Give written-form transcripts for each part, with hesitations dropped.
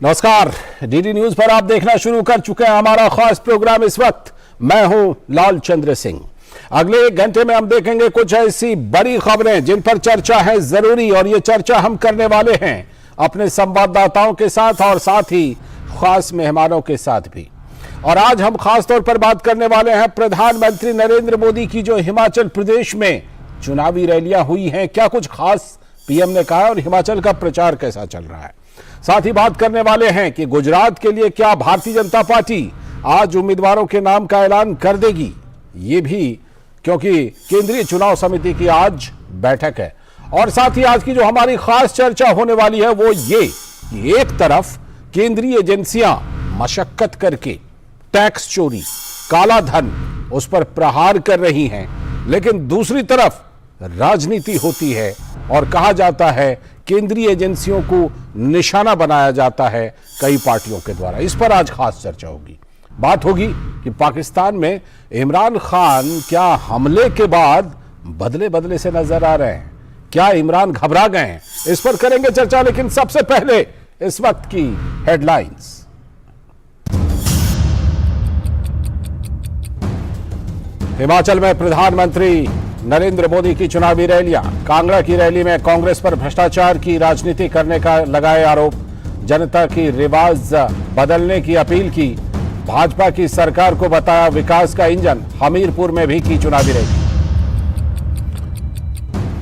नमस्कार, DD news पर आप देखना शुरू कर चुके हैं हमारा खास प्रोग्राम। इस वक्त मैं हूं लाल चंद्र सिंह। अगले एक घंटे में हम देखेंगे कुछ ऐसी बड़ी खबरें जिन पर चर्चा है जरूरी, और ये चर्चा हम करने वाले हैं अपने संवाददाताओं के साथ और साथ ही खास मेहमानों के साथ भी। और आज हम खास तौर पर बात करने वाले हैं प्रधानमंत्री नरेंद्र मोदी की जो हिमाचल प्रदेश में चुनावी रैलियां हुई हैं, क्या कुछ खास पीएम ने कहा और हिमाचल का प्रचार कैसा चल रहा है। साथ ही बात करने वाले हैं कि गुजरात के लिए क्या भारतीय जनता पार्टी आज उम्मीदवारों के नाम का ऐलान कर देगी, ये भी क्योंकि केंद्रीय चुनाव समिति की आज बैठक है। और साथ ही आज की जो हमारी खास चर्चा होने वाली है वो ये कि एक तरफ केंद्रीय एजेंसियां मशक्कत करके टैक्स चोरी, काला धन उस पर प्रहार कर रही हैं, लेकिन दूसरी तरफ राजनीति होती है और कहा जाता है केंद्रीय एजेंसियों को निशाना बनाया जाता है कई पार्टियों के द्वारा। इस पर आज खास चर्चा होगी। बात होगी कि पाकिस्तान में इमरान खान क्या हमले के बाद बदले बदले से नजर आ रहे हैं, क्या इमरान घबरा गए हैं, इस पर करेंगे चर्चा। लेकिन सबसे पहले इस वक्त की हेडलाइंस। हिमाचल में प्रधानमंत्री नरेंद्र मोदी की चुनावी रैलियां। कांगड़ा की रैली में कांग्रेस पर भ्रष्टाचार की राजनीति करने का लगाए आरोप, जनता की रिवाज बदलने की अपील की। भाजपा की सरकार को बताया विकास का इंजन। हमीरपुर में भी की चुनावी रैली।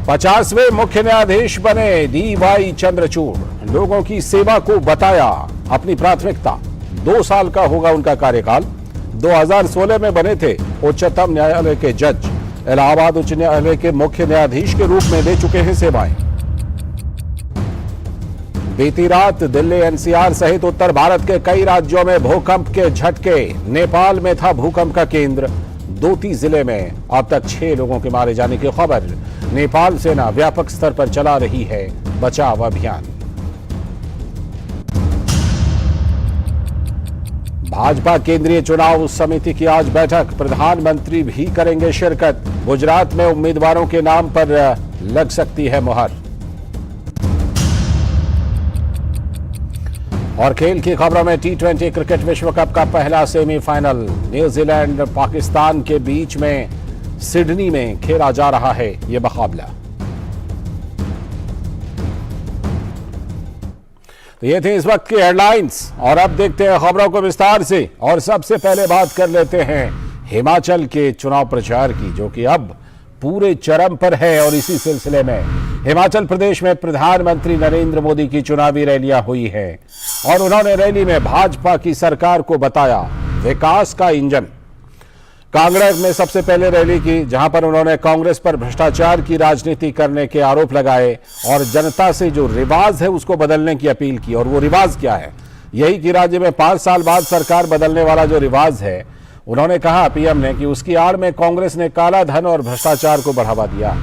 50वें मुख्य न्यायाधीश बने डीवाई चंद्रचूड़, लोगों की सेवा को बताया अपनी प्राथमिकता। 2 साल का होगा उनका कार्यकाल। 2016 में बने थे उच्चतम न्यायालय के जज, इलाहाबाद उच्च न्यायालय के मुख्य न्यायाधीश के रूप में दे चुके हैं सेवाएं। बीती रात दिल्ली, एनसीआर सहित उत्तर भारत के कई राज्यों में भूकंप के झटके। नेपाल में था भूकंप का केंद्र। दोती जिले में अब तक 6 लोगों के मारे जाने की खबर। नेपाल सेना व्यापक स्तर पर चला रही है बचाव अभियान। भाजपा केंद्रीय चुनाव समिति की आज बैठक, प्रधानमंत्री भी करेंगे शिरकत। गुजरात में उम्मीदवारों के नाम पर लग सकती है मुहर। और खेल की खबरों में T20 क्रिकेट विश्व कप का पहला सेमीफाइनल न्यूजीलैंड पाकिस्तान के बीच में सिडनी में खेला जा रहा है यह मुकाबला। तो ये थे इस वक्त की हेडलाइंस, और अब देखते हैं खबरों को विस्तार से। और सबसे पहले बात कर लेते हैं हिमाचल के चुनाव प्रचार की, जो कि अब पूरे चरम पर है। और इसी सिलसिले में हिमाचल प्रदेश में प्रधानमंत्री नरेंद्र मोदी की चुनावी रैलियां हुई है और उन्होंने रैली में भाजपा की सरकार को बताया विकास का इंजन। कांगड़ा में सबसे पहले रैली की, जहां पर उन्होंने कांग्रेस पर भ्रष्टाचार की राजनीति करने के आरोप लगाए और जनता से जो रिवाज है उसको बदलने की अपील की। और वो रिवाज क्या है? यही कि राज्य में 5 साल बाद सरकार बदलने वाला जो रिवाज है, उन्होंने कहा पीएम ने कि उसकी आड़ में कांग्रेस ने काला धन और भ्रष्टाचार को बढ़ावा दिया।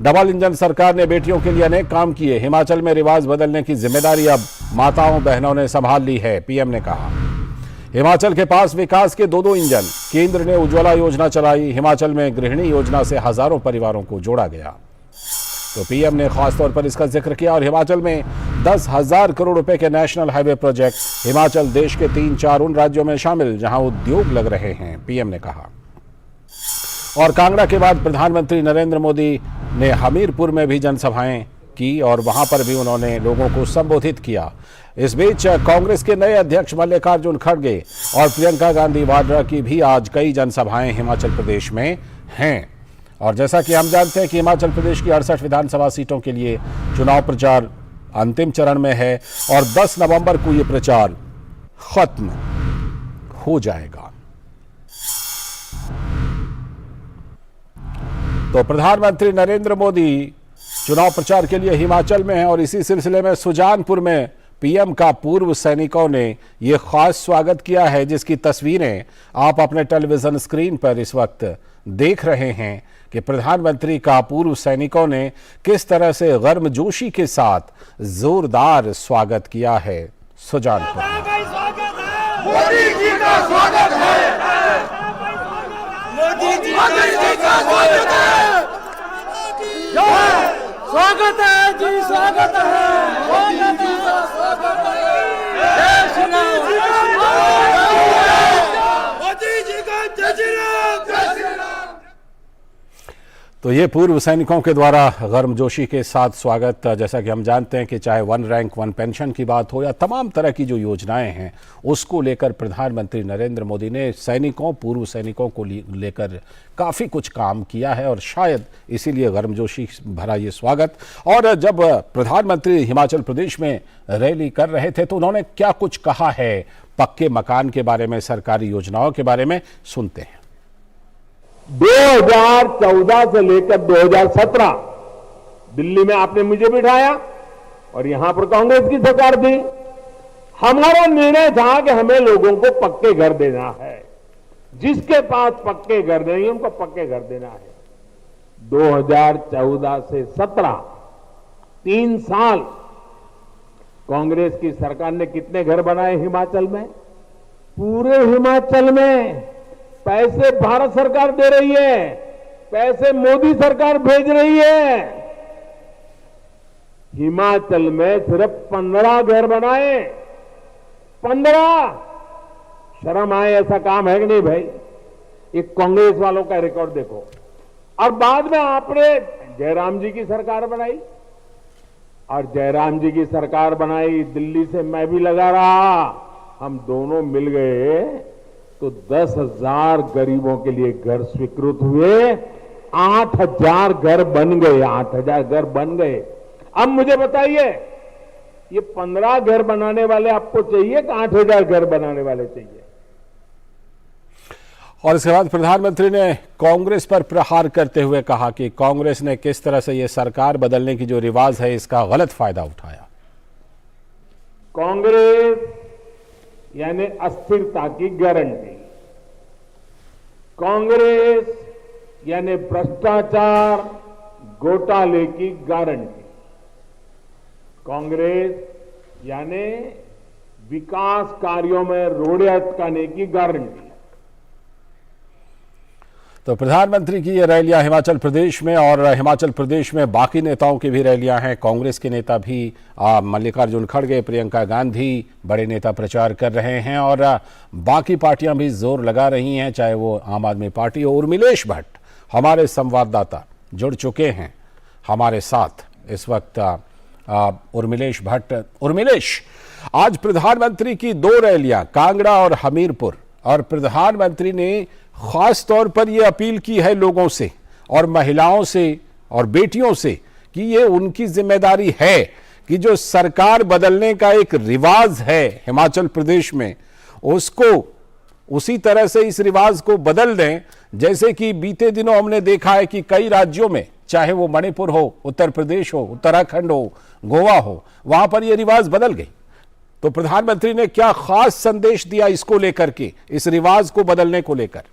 डबल इंजन सरकार ने बेटियों के लिए अनेक काम किए। हिमाचल में रिवाज बदलने की जिम्मेदारी अब माताओं बहनों ने संभाल ली है, पीएम ने कहा। हिमाचल के पास विकास के 2 इंजन। केंद्र ने उज्ज्वला योजना चलाई, हिमाचल में गृहिणी योजना से हजारों परिवारों को जोड़ा गया। तो पीएम ने खासतौर पर इसका जिक्र किया। और हिमाचल में 10,000 करोड़ रुपए के नेशनल हाईवे प्रोजेक्ट। हिमाचल देश के 3-4 उन राज्यों में शामिल जहां उद्योग लग रहे हैं, पीएम ने कहा। और कांगड़ा के बाद प्रधानमंत्री नरेंद्र मोदी ने हमीरपुर में भी जनसभाएं की और वहां पर भी उन्होंने लोगों को संबोधित किया। इस बीच कांग्रेस के नए अध्यक्ष मल्लिकार्जुन खड़गे और प्रियंका गांधी वाड्रा की भी आज कई जनसभाएं हिमाचल प्रदेश में हैं। और जैसा कि हम जानते हैं कि हिमाचल प्रदेश की 68 विधानसभा सीटों के लिए चुनाव प्रचार अंतिम चरण में है और 10 नवंबर को यह प्रचार खत्म हो जाएगा। तो प्रधानमंत्री नरेंद्र मोदी चुनाव प्रचार के लिए हिमाचल में हैं और इसी सिलसिले में सुजानपुर में पीएम का पूर्व सैनिकों ने यह खास स्वागत किया है, जिसकी तस्वीरें आप अपने टेलीविजन स्क्रीन पर इस वक्त देख रहे हैं कि प्रधानमंत्री का पूर्व सैनिकों ने किस तरह से गर्मजोशी के साथ जोरदार स्वागत किया है। सुजानपुर मोदी जी का स्वागत है, मोदी जी का स्वागत है, स्वागत है जी, स्वागत है, मोदी जी का स्वागत है। तो ये पूर्व सैनिकों के द्वारा गर्मजोशी के साथ स्वागत। जैसा कि हम जानते हैं कि चाहे वन रैंक वन पेंशन की बात हो या तमाम तरह की जो योजनाएं हैं, उसको लेकर प्रधानमंत्री नरेंद्र मोदी ने सैनिकों, पूर्व सैनिकों को लेकर काफ़ी कुछ काम किया है और शायद इसीलिए गर्मजोशी भरा ये स्वागत। और जब प्रधानमंत्री हिमाचल प्रदेश में रैली कर रहे थे तो उन्होंने क्या कुछ कहा है पक्के मकान के बारे में, सरकारी योजनाओं के बारे में, सुनते हैं। 2014 से लेकर 2017 दिल्ली में आपने मुझे बिठाया और यहां पर कांग्रेस की सरकार थी। हमारा निर्णय था कि हमें लोगों को पक्के घर देना है, जिसके पास पक्के घर नहीं उनको पक्के घर देना है। 2014 से 17 3 साल कांग्रेस की सरकार ने कितने घर बनाए हिमाचल में? पूरे हिमाचल में पैसे भारत सरकार दे रही है, पैसे मोदी सरकार भेज रही है। हिमाचल में सिर्फ 15 घर बनाए, 15। शर्म आए ऐसा काम है कि नहीं भाई? एक कांग्रेस वालों का रिकॉर्ड देखो। और बाद में आपने जयराम जी की सरकार बनाई और जयराम जी की सरकार बनाई, दिल्ली से मैं भी लगा रहा, हम दोनों मिल गए तो 10,000 गरीबों के लिए घर स्वीकृत हुए, 8,000 घर बन गए, 8,000 घर बन गए। अब मुझे बताइए, ये 15 घर बनाने वाले आपको चाहिए कि 8,000 घर बनाने वाले चाहिए? और इसके बाद प्रधानमंत्री ने कांग्रेस पर प्रहार करते हुए कहा कि कांग्रेस ने किस तरह से ये सरकार बदलने की जो रिवाज है इसका गलत फायदा उठाया। कांग्रेस यानी अस्थिरता की गारंटी, कांग्रेस यानी भ्रष्टाचार घोटाले की गारंटी, कांग्रेस यानी विकास कार्यों में रोड़े अटकाने की गारंटी। तो प्रधानमंत्री की ये रैलियां हिमाचल प्रदेश में, और हिमाचल प्रदेश में बाकी नेताओं की भी रैलियां हैं। कांग्रेस के नेता भी मल्लिकार्जुन खड़गे, प्रियंका गांधी, बड़े नेता प्रचार कर रहे हैं और बाकी पार्टियां भी जोर लगा रही हैं, चाहे वो आम आदमी पार्टी हो। उर्मिलेश भट्ट हमारे संवाददाता जुड़ चुके हैं हमारे साथ इस वक्त। उर्मिलेश भट्ट, उर्मिलेश, आज प्रधानमंत्री की 2 रैलियां कांगड़ा और हमीरपुर, और प्रधानमंत्री ने खास तौर पर यह अपील की है लोगों से और महिलाओं से और बेटियों से कि ये उनकी जिम्मेदारी है कि जो सरकार बदलने का एक रिवाज है हिमाचल प्रदेश में, उसको उसी तरह से इस रिवाज को बदल दें। जैसे कि बीते दिनों हमने देखा है कि कई राज्यों में, चाहे वो मणिपुर हो, उत्तर प्रदेश हो, उत्तराखंड हो, गोवा हो, वहां पर यह रिवाज बदल गई। तो प्रधानमंत्री ने क्या खास संदेश दिया इसको लेकर के, इस रिवाज को बदलने को लेकर?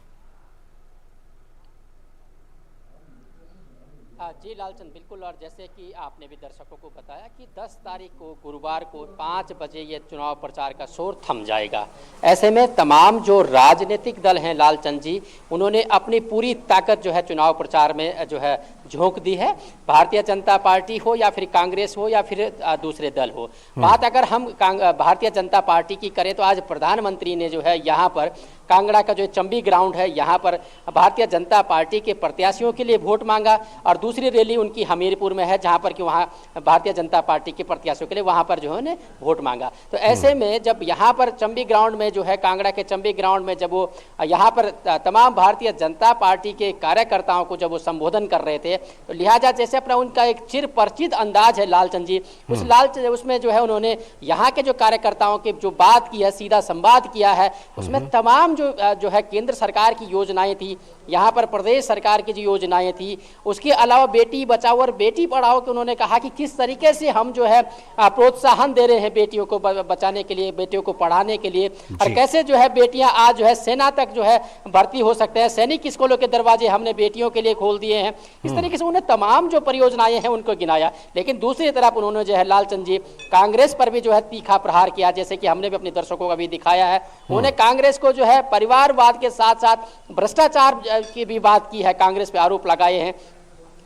जी लालचंद, बिल्कुल। और जैसे कि आपने भी दर्शकों को बताया कि 10 तारीख को गुरुवार को 5 बजे ये चुनाव प्रचार का शोर थम जाएगा। ऐसे में तमाम जो राजनीतिक दल हैं लालचंद जी, उन्होंने अपनी पूरी ताकत जो है चुनाव प्रचार में जो है झोंक दी है। भारतीय जनता पार्टी हो या फिर कांग्रेस हो या फिर दूसरे दल हो। बात अगर हम भारतीय जनता पार्टी की करें तो आज प्रधानमंत्री ने जो है यहाँ पर कांगड़ा का जो चंबी ग्राउंड है, यहाँ पर भारतीय जनता पार्टी के प्रत्याशियों के लिए वोट मांगा, और दूसरी रैली उनकी हमीरपुर में है जहाँ पर कि वहाँ भारतीय जनता पार्टी के प्रत्याशियों के लिए वहाँ पर जो है वोट मांगा। तो ऐसे में जब यहाँ पर चंबी ग्राउंड में जो है, कांगड़ा के चंबी ग्राउंड में जब वो यहाँ पर तमाम भारतीय जनता पार्टी के कार्यकर्ताओं को जब वो संबोधन कर रहे थे, तो लिहाजा जैसे अपना उनका एक चिर परिचित अंदाज है लालचंद जी, उसमें जो है उन्होंने यहाँ के जो कार्यकर्ताओं की जो बात की है, सीधा संवाद किया है। उसमें तमाम जो है केंद्र सरकार की योजनाएं थी, यहाँ पर प्रदेश सरकार की जो योजनाएं थी, उसके अलावा बेटी बचाओ और बेटी पढ़ाओ के उन्होंने कहा कि किस तरीके से हम जो है प्रोत्साहन दे रहे हैं बेटियों को बचाने के लिए, बेटियों को पढ़ाने के लिए, और कैसे जो है बेटियां आज जो है सेना तक जो है भर्ती हो सकते हैं। सैनिक स्कूलों के दरवाजे हमने बेटियों के लिए खोल दिए हैं। इस तरीके से उन्हें तमाम जो परियोजनाएं हैं उनको गिनाया। लेकिन दूसरी तरफ उन्होंने जो है लालचंद जी कांग्रेस पर भी जो है तीखा प्रहार किया, जैसे कि हमने भी अपने दर्शकों का भी दिखाया है। उन्होंने कांग्रेस को जो है परिवारवाद के साथ साथ भ्रष्टाचार की भी बात की है, कांग्रेस पे आरोप लगाए हैं।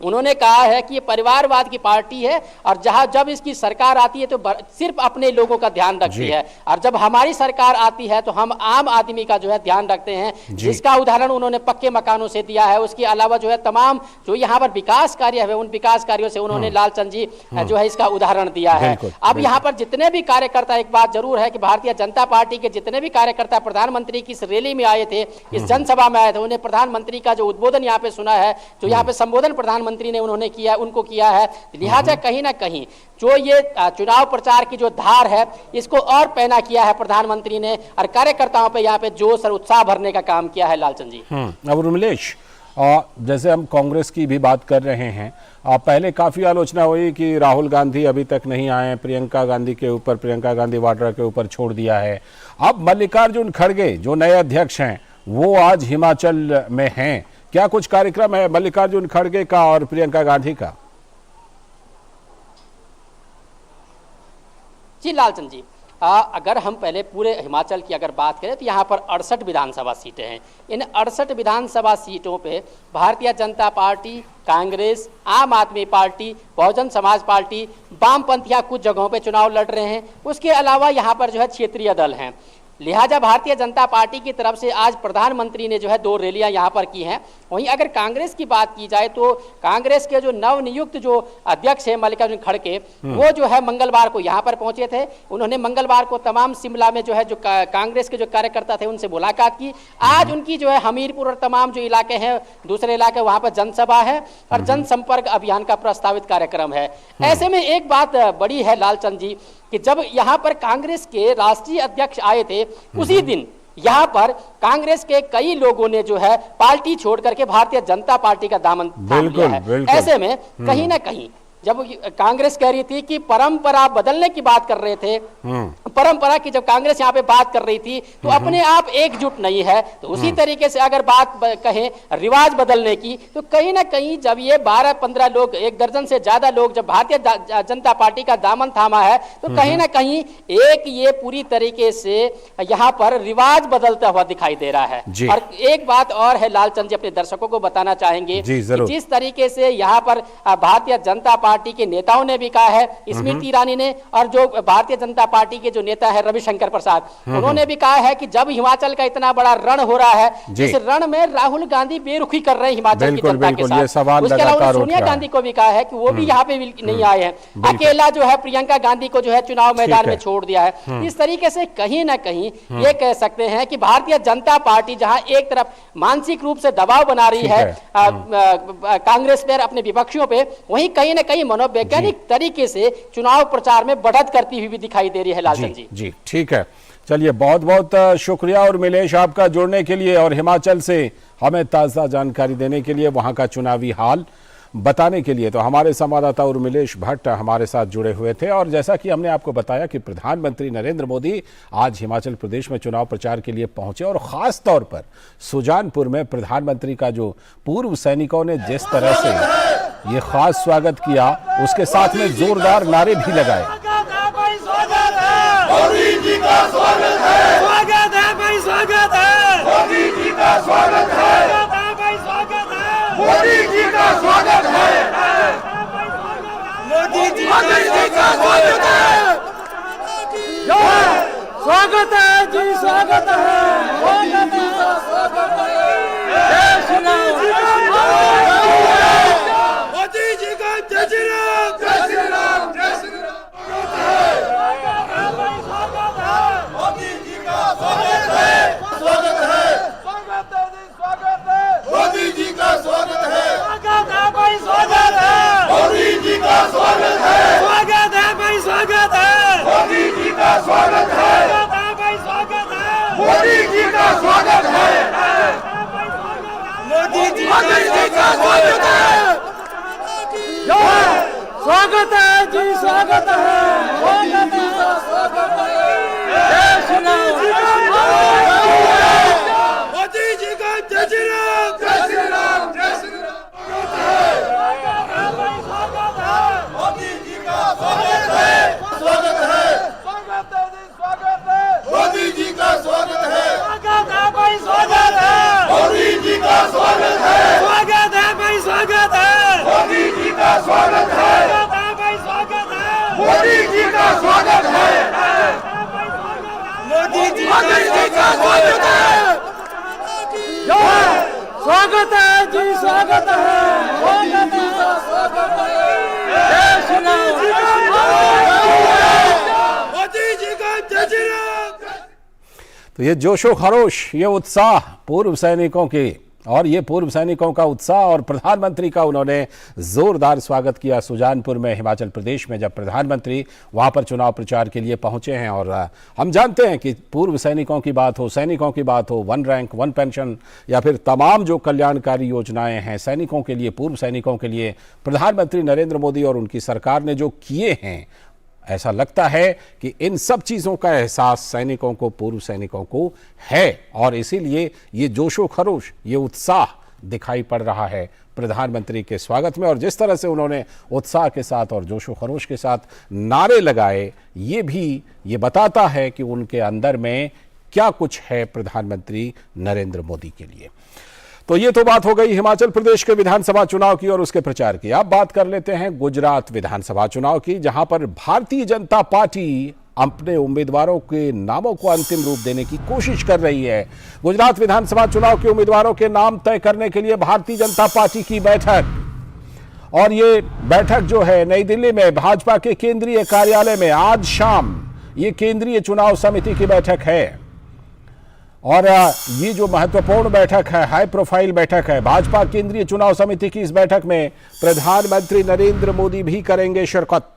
उन्होंने कहा है कि ये परिवारवाद की पार्टी है और जहां जब इसकी सरकार आती है तो सिर्फ अपने लोगों का ध्यान रखती है, और जब हमारी सरकार आती है तो हम आम आदमी का जो है ध्यान रखते हैं, जिसका उदाहरण उन्होंने पक्के मकानों से दिया है। उसके अलावा जो है तमाम जो यहाँ पर विकास कार्य है उन विकास कार्यों से उन्होंने लालचंद जी जो है इसका उदाहरण दिया है। अब यहाँ पर जितने भी कार्यकर्ता, एक बात जरूर है कि भारतीय जनता पार्टी के जितने भी कार्यकर्ता प्रधानमंत्री की इस रैली में आए थे, इस जनसभा में आए थे, उन्हें प्रधानमंत्री का जो उद्बोधन यहाँ पे सुना है, जो यहाँ पे संबोधन प्रधानमंत्री ने उन्होंने किया, उनको किया है। लिहाजा कहीं ना कहीं जो ये चुनाव प्रचार की जो धार है इसको और पैना किया है प्रधानमंत्री ने, और कार्यकर्ताओं पे यहाँ पे जोश और उत्साह भरने का काम किया है। लालचंद जी, अब उर्मिलेश, जैसे हम कांग्रेस की भी बात कर रहे हैं, पहले काफी आलोचना हुई कि राहुल गांधी अभी तक नहीं आए, प्रियंका गांधी वाड्रा के ऊपर छोड़ दिया है। अब मल्लिकार्जुन खड़गे जो नए अध्यक्ष हैं वो आज हिमाचल में हैं, क्या कुछ कार्यक्रम है मल्लिकार्जुन खड़गे का और प्रियंका गांधी का? जी लालचंद जी, अगर हम पहले पूरे हिमाचल की अगर बात करें तो यहाँ पर 68 विधानसभा सीटें हैं। इन 68 विधानसभा सीटों पे भारतीय जनता पार्टी, कांग्रेस, आम आदमी पार्टी, बहुजन समाज पार्टी, वामपंथियां कुछ जगहों पे चुनाव लड़ रहे हैं। उसके अलावा यहाँ पर जो है क्षेत्रीय दल हैं। लिहाजा भारतीय जनता पार्टी की तरफ से आज प्रधानमंत्री ने जो है 2 रैलियां यहाँ पर की हैं। वहीं अगर कांग्रेस की बात की जाए तो कांग्रेस के जो नवनियुक्त जो अध्यक्ष है मल्लिकार्जुन खड़गे, वो जो है मंगलवार को यहाँ पर पहुंचे थे। उन्होंने मंगलवार को तमाम शिमला में जो है जो कांग्रेस के जो कार्यकर्ता थे उनसे मुलाकात की। आज उनकी जो है हमीरपुर और तमाम जो इलाके हैं, दूसरे इलाके, वहां पर जनसभा है और जनसंपर्क अभियान का प्रस्तावित कार्यक्रम है। ऐसे में एक बात बड़ी है लालचंद जी कि जब यहाँ पर कांग्रेस के राष्ट्रीय अध्यक्ष आए थे, उसी दिन यहाँ पर कांग्रेस के कई लोगों ने जो है पार्टी छोड़ करके भारतीय जनता पार्टी का दामन थाम लिया है। ऐसे में कहीं ना कहीं जब कांग्रेस कह रही थी कि परंपरा बदलने की बात कर रहे थे, परंपरा की जब कांग्रेस यहाँ पे बात कर रही थी तो अपने आप एकजुट नहीं है, तो उसी तरीके से अगर बात कहें रिवाज बदलने की, तो कहीं ना कहीं जब ये 12-15 लोग, 1 दर्जन से ज्यादा लोग जब भारतीय जनता पार्टी का दामन थामा है, तो कहीं ना कहीं एक ये पूरी तरीके से यहाँ पर रिवाज बदलता हुआ दिखाई दे रहा है। और एक बात और है लालचंद जी, अपने दर्शकों को बताना चाहेंगे, जिस तरीके से यहाँ पर भारतीय जनता पार्टी के नेताओं ने भी कहा है, स्मृति ईरानी ने, और जो भारतीय जनता पार्टी के जो नेता है रविशंकर प्रसाद, उन्होंने भी कहा है कि जब हिमाचल का इतना बड़ा रण हो रहा है, जिस रण में राहुल गांधी बेरुखी कर रहे हैं हिमाचल की जनता के साथ। उसके अलावा सोनिया गांधी को भी कहा है कि वो भी यहाँ पे नहीं आए हैं, अकेला जो है प्रियंका गांधी को जो है चुनाव मैदान में छोड़ दिया है। इस तरीके से कहीं ना कहीं ये कह सकते हैं कि भारतीय जनता पार्टी जहां एक तरफ मानसिक रूप से दबाव बना रही है कांग्रेस पर, अपने विपक्षियों पे, वहीं कहीं ना कहीं मनोवैज्ञानिक तरीके से चुनाव प्रचार में बढ़त करती हुई भी दिखाई दे रही है। लालचंद जी, ठीक है, चलिए बहुत बहुत शुक्रिया और मिलेश आपका जुड़ने के लिए और हिमाचल से हमें ताज़ा जानकारी देने के लिए, वहां का चुनावी हाल बताने के लिए। तो हमारे संवाददाता उर्मिलेश भट्ट हमारे साथ जुड़े हुए थे। और जैसा कि हमने आपको बताया कि प्रधानमंत्री नरेंद्र मोदी आज हिमाचल प्रदेश में चुनाव प्रचार के लिए पहुंचे और खास तौर पर सुजानपुर में प्रधानमंत्री का जो पूर्व सैनिकों ने जिस तरह से ये खास स्वागत किया, उसके साथ में जोरदार नारे भी लगाए। मोदी जी का स्वागत है, स्वागत है भाई, स्वागत है मोदी जी का स्वागत है, स्वागत है मोदी जी का स्वागत है, मोदी जी का स्वागत है, स्वागत है जी, स्वागत है मोदी जी का स्वागत है, मोदी जी का जय श्री राम, जय श्री राम, जय श्री राम, मोदी जी का स्वागत है, स्वागत है, स्वागत है जी, स्वागत है मोदी जी का स्वागत है, स्वागत है भाई, स्वागत है मोदी जी का स्वागत है, स्वागत है भाई, स्वागत है मोदी जी का स्वागत है, स्वागत है भाई, स्वागत है मोदी जी का स्वागत है, मोदी जी का स्वागत है, स्वागत है जी, स्वागत है मोदी जी का स्वागत है, मोदी जी का जय श्री राम, जय श्री राम, जय श्री राम, मोदी जी का स्वागत है, स्वागत है, स्वागत है जी, स्वागत है मोदी जी का स्वागत है, स्वागत है भाई, स्वागत है मोदी जी का स्वागत है, स्वागत है भाई, स्वागत है मोदी जी का स्वागत है। स्वागत है जी, स्वागत है, मोदी जी का स्वागत है। मोदी जी का जय श्री राम। तो ये जोशो खरोश, ये उत्साह पूर्व सैनिकों के, और ये पूर्व सैनिकों का उत्साह और प्रधानमंत्री का उन्होंने जोरदार स्वागत किया सुजानपुर में, हिमाचल प्रदेश में, जब प्रधानमंत्री वहां पर चुनाव प्रचार के लिए पहुंचे हैं। और हम जानते हैं कि पूर्व सैनिकों की बात हो, सैनिकों की बात हो, 1 रैंक 1 पेंशन या फिर तमाम जो कल्याणकारी योजनाएं हैं सैनिकों के लिए, पूर्व सैनिकों के लिए, प्रधानमंत्री नरेंद्र मोदी और उनकी सरकार ने जो किए हैं, ऐसा लगता है कि इन सब चीज़ों का एहसास सैनिकों को, पूर्व सैनिकों को है, और इसीलिए ये जोशो खरोश, ये उत्साह दिखाई पड़ रहा है प्रधानमंत्री के स्वागत में। और जिस तरह से उन्होंने उत्साह के साथ और जोशो खरोश के साथ नारे लगाए, ये भी ये बताता है कि उनके अंदर में क्या कुछ है प्रधानमंत्री नरेंद्र मोदी के लिए। तो ये तो बात हो गई हिमाचल प्रदेश के विधानसभा चुनाव की और उसके प्रचार की। अब बात कर लेते हैं गुजरात विधानसभा चुनाव की, जहां पर भारतीय जनता पार्टी अपने उम्मीदवारों के नामों को अंतिम रूप देने की कोशिश कर रही है। गुजरात विधानसभा चुनाव के उम्मीदवारों के नाम तय करने के लिए भारतीय जनता पार्टी की बैठक, और ये बैठक जो है नई दिल्ली में भाजपा के केंद्रीय कार्यालय में आज शाम, ये केंद्रीय चुनाव समिति की बैठक है। और ये जो महत्वपूर्ण बैठक है, हाई प्रोफाइल बैठक है, भाजपा केंद्रीय चुनाव समिति की इस बैठक में प्रधानमंत्री नरेंद्र मोदी भी करेंगे शिरकत।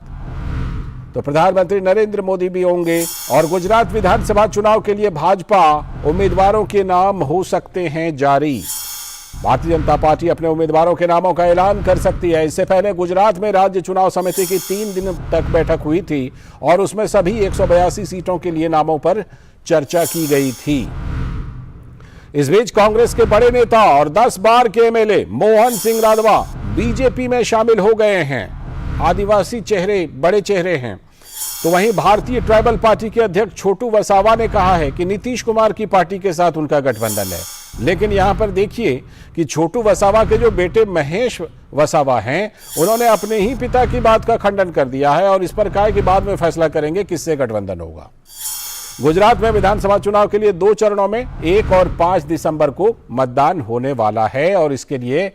तो प्रधानमंत्री नरेंद्र मोदी भी होंगे, और गुजरात विधानसभा चुनाव के लिए भाजपा उम्मीदवारों के नाम हो सकते हैं जारी। भारतीय जनता पार्टी अपने उम्मीदवारों के नामों का ऐलान कर सकती है। इससे पहले गुजरात में राज्य चुनाव समिति की 3 दिन तक बैठक हुई थी, और उसमें सभी 182 सीटों के लिए नामों पर चर्चा की गई थी। इस बीच कांग्रेस के बड़े नेता और 10 बार के एमएलए मोहन सिंह रादवा बीजेपी में शामिल हो गए हैं। आदिवासी चेहरे, बड़े चेहरे हैं। तो वहीं भारतीय ट्राइबल पार्टी के अध्यक्ष छोटू वसावा ने कहा है कि नीतीश कुमार की पार्टी के साथ उनका गठबंधन है। लेकिन यहां पर देखिए कि छोटू वसावा के जो बेटे महेश वसावा हैं, उन्होंने अपने ही पिता की बात का खंडन कर दिया है और इस पर कहा कि बाद में फैसला करेंगे किससे गठबंधन होगा। गुजरात में विधानसभा चुनाव के लिए 2 चरणों में 1 और 5 दिसंबर को मतदान होने वाला है, और इसके लिए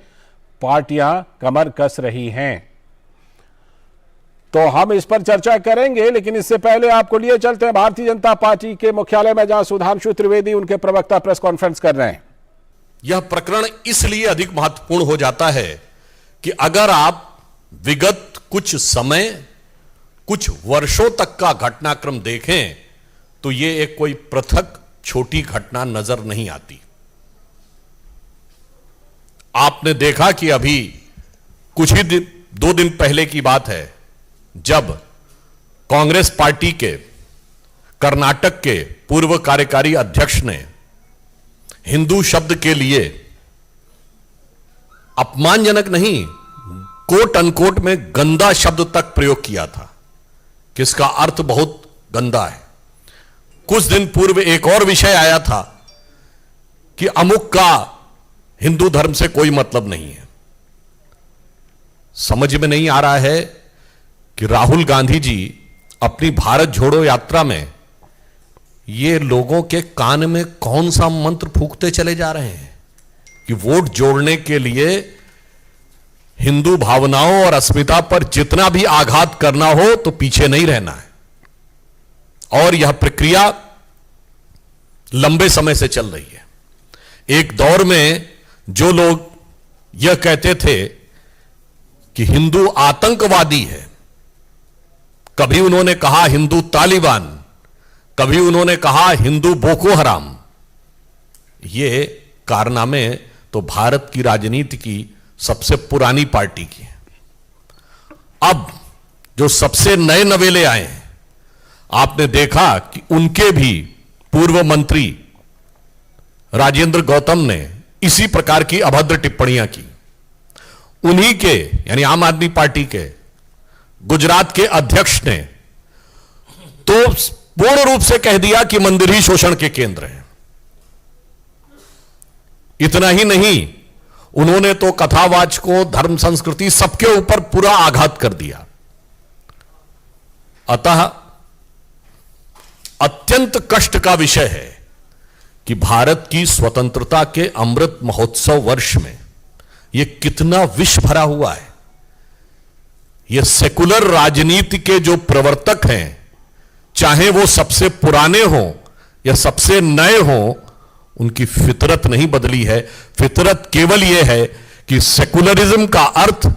पार्टियां कमर कस रही हैं। तो हम इस पर चर्चा करेंगे, लेकिन इससे पहले आपको लिए चलते हैं भारतीय जनता पार्टी के मुख्यालय में, जहां सुधांशु त्रिवेदी, उनके प्रवक्ता, प्रेस कॉन्फ्रेंस कर रहे हैं। यह प्रकरण इसलिए अधिक महत्वपूर्ण हो जाता है कि अगर आप विगत कुछ समय, कुछ वर्षों तक का घटनाक्रम देखें तो यह एक कोई पृथक छोटी घटना नजर नहीं आती। आपने देखा कि अभी कुछ ही 2 दिन पहले की बात है, जब कांग्रेस पार्टी के कर्नाटक के पूर्व कार्यकारी अध्यक्ष ने हिंदू शब्द के लिए अपमानजनक नहीं, कोट अनकोट में गंदा शब्द तक प्रयोग किया था, कि इसका अर्थ बहुत गंदा है। कुछ दिन पूर्व एक और विषय आया था कि अमुक का हिंदू धर्म से कोई मतलब नहीं है। समझ में नहीं आ रहा है कि राहुल गांधी जी अपनी भारत जोड़ो यात्रा में ये लोगों के कान में कौन सा मंत्र फूंकते चले जा रहे हैं कि वोट जोड़ने के लिए हिंदू भावनाओं और अस्मिता पर जितना भी आघात करना हो तो पीछे नहीं रहना है। और यह प्रक्रिया लंबे समय से चल रही है। एक दौर में जो लोग यह कहते थे कि हिंदू आतंकवादी है, कभी उन्होंने कहा हिंदू तालिबान, कभी उन्होंने कहा हिंदू बोको हराम। ये कारनामे तो भारत की राजनीति की सबसे पुरानी पार्टी की है। अब जो सबसे नए नवेले आए हैं, आपने देखा कि उनके भी पूर्व मंत्री राजेंद्र गौतम ने इसी प्रकार की अभद्र टिप्पणियां की। उन्हीं के, यानी आम आदमी पार्टी के गुजरात के अध्यक्ष ने तो पूर्ण रूप से कह दिया कि मंदिर ही शोषण के केंद्र हैं। इतना ही नहीं, उन्होंने तो कथावाचकों, धर्म संस्कृति सबके ऊपर पूरा आघात कर दिया। अतः अत्यंत कष्ट का विषय है कि भारत की स्वतंत्रता के अमृत महोत्सव वर्ष में यह कितना विष भरा हुआ है। यह सेकुलर राजनीति के जो प्रवर्तक हैं, चाहे वो सबसे पुराने हों या सबसे नए हों, उनकी फितरत नहीं बदली है। फितरत केवल यह है कि सेकुलरिज्म का अर्थ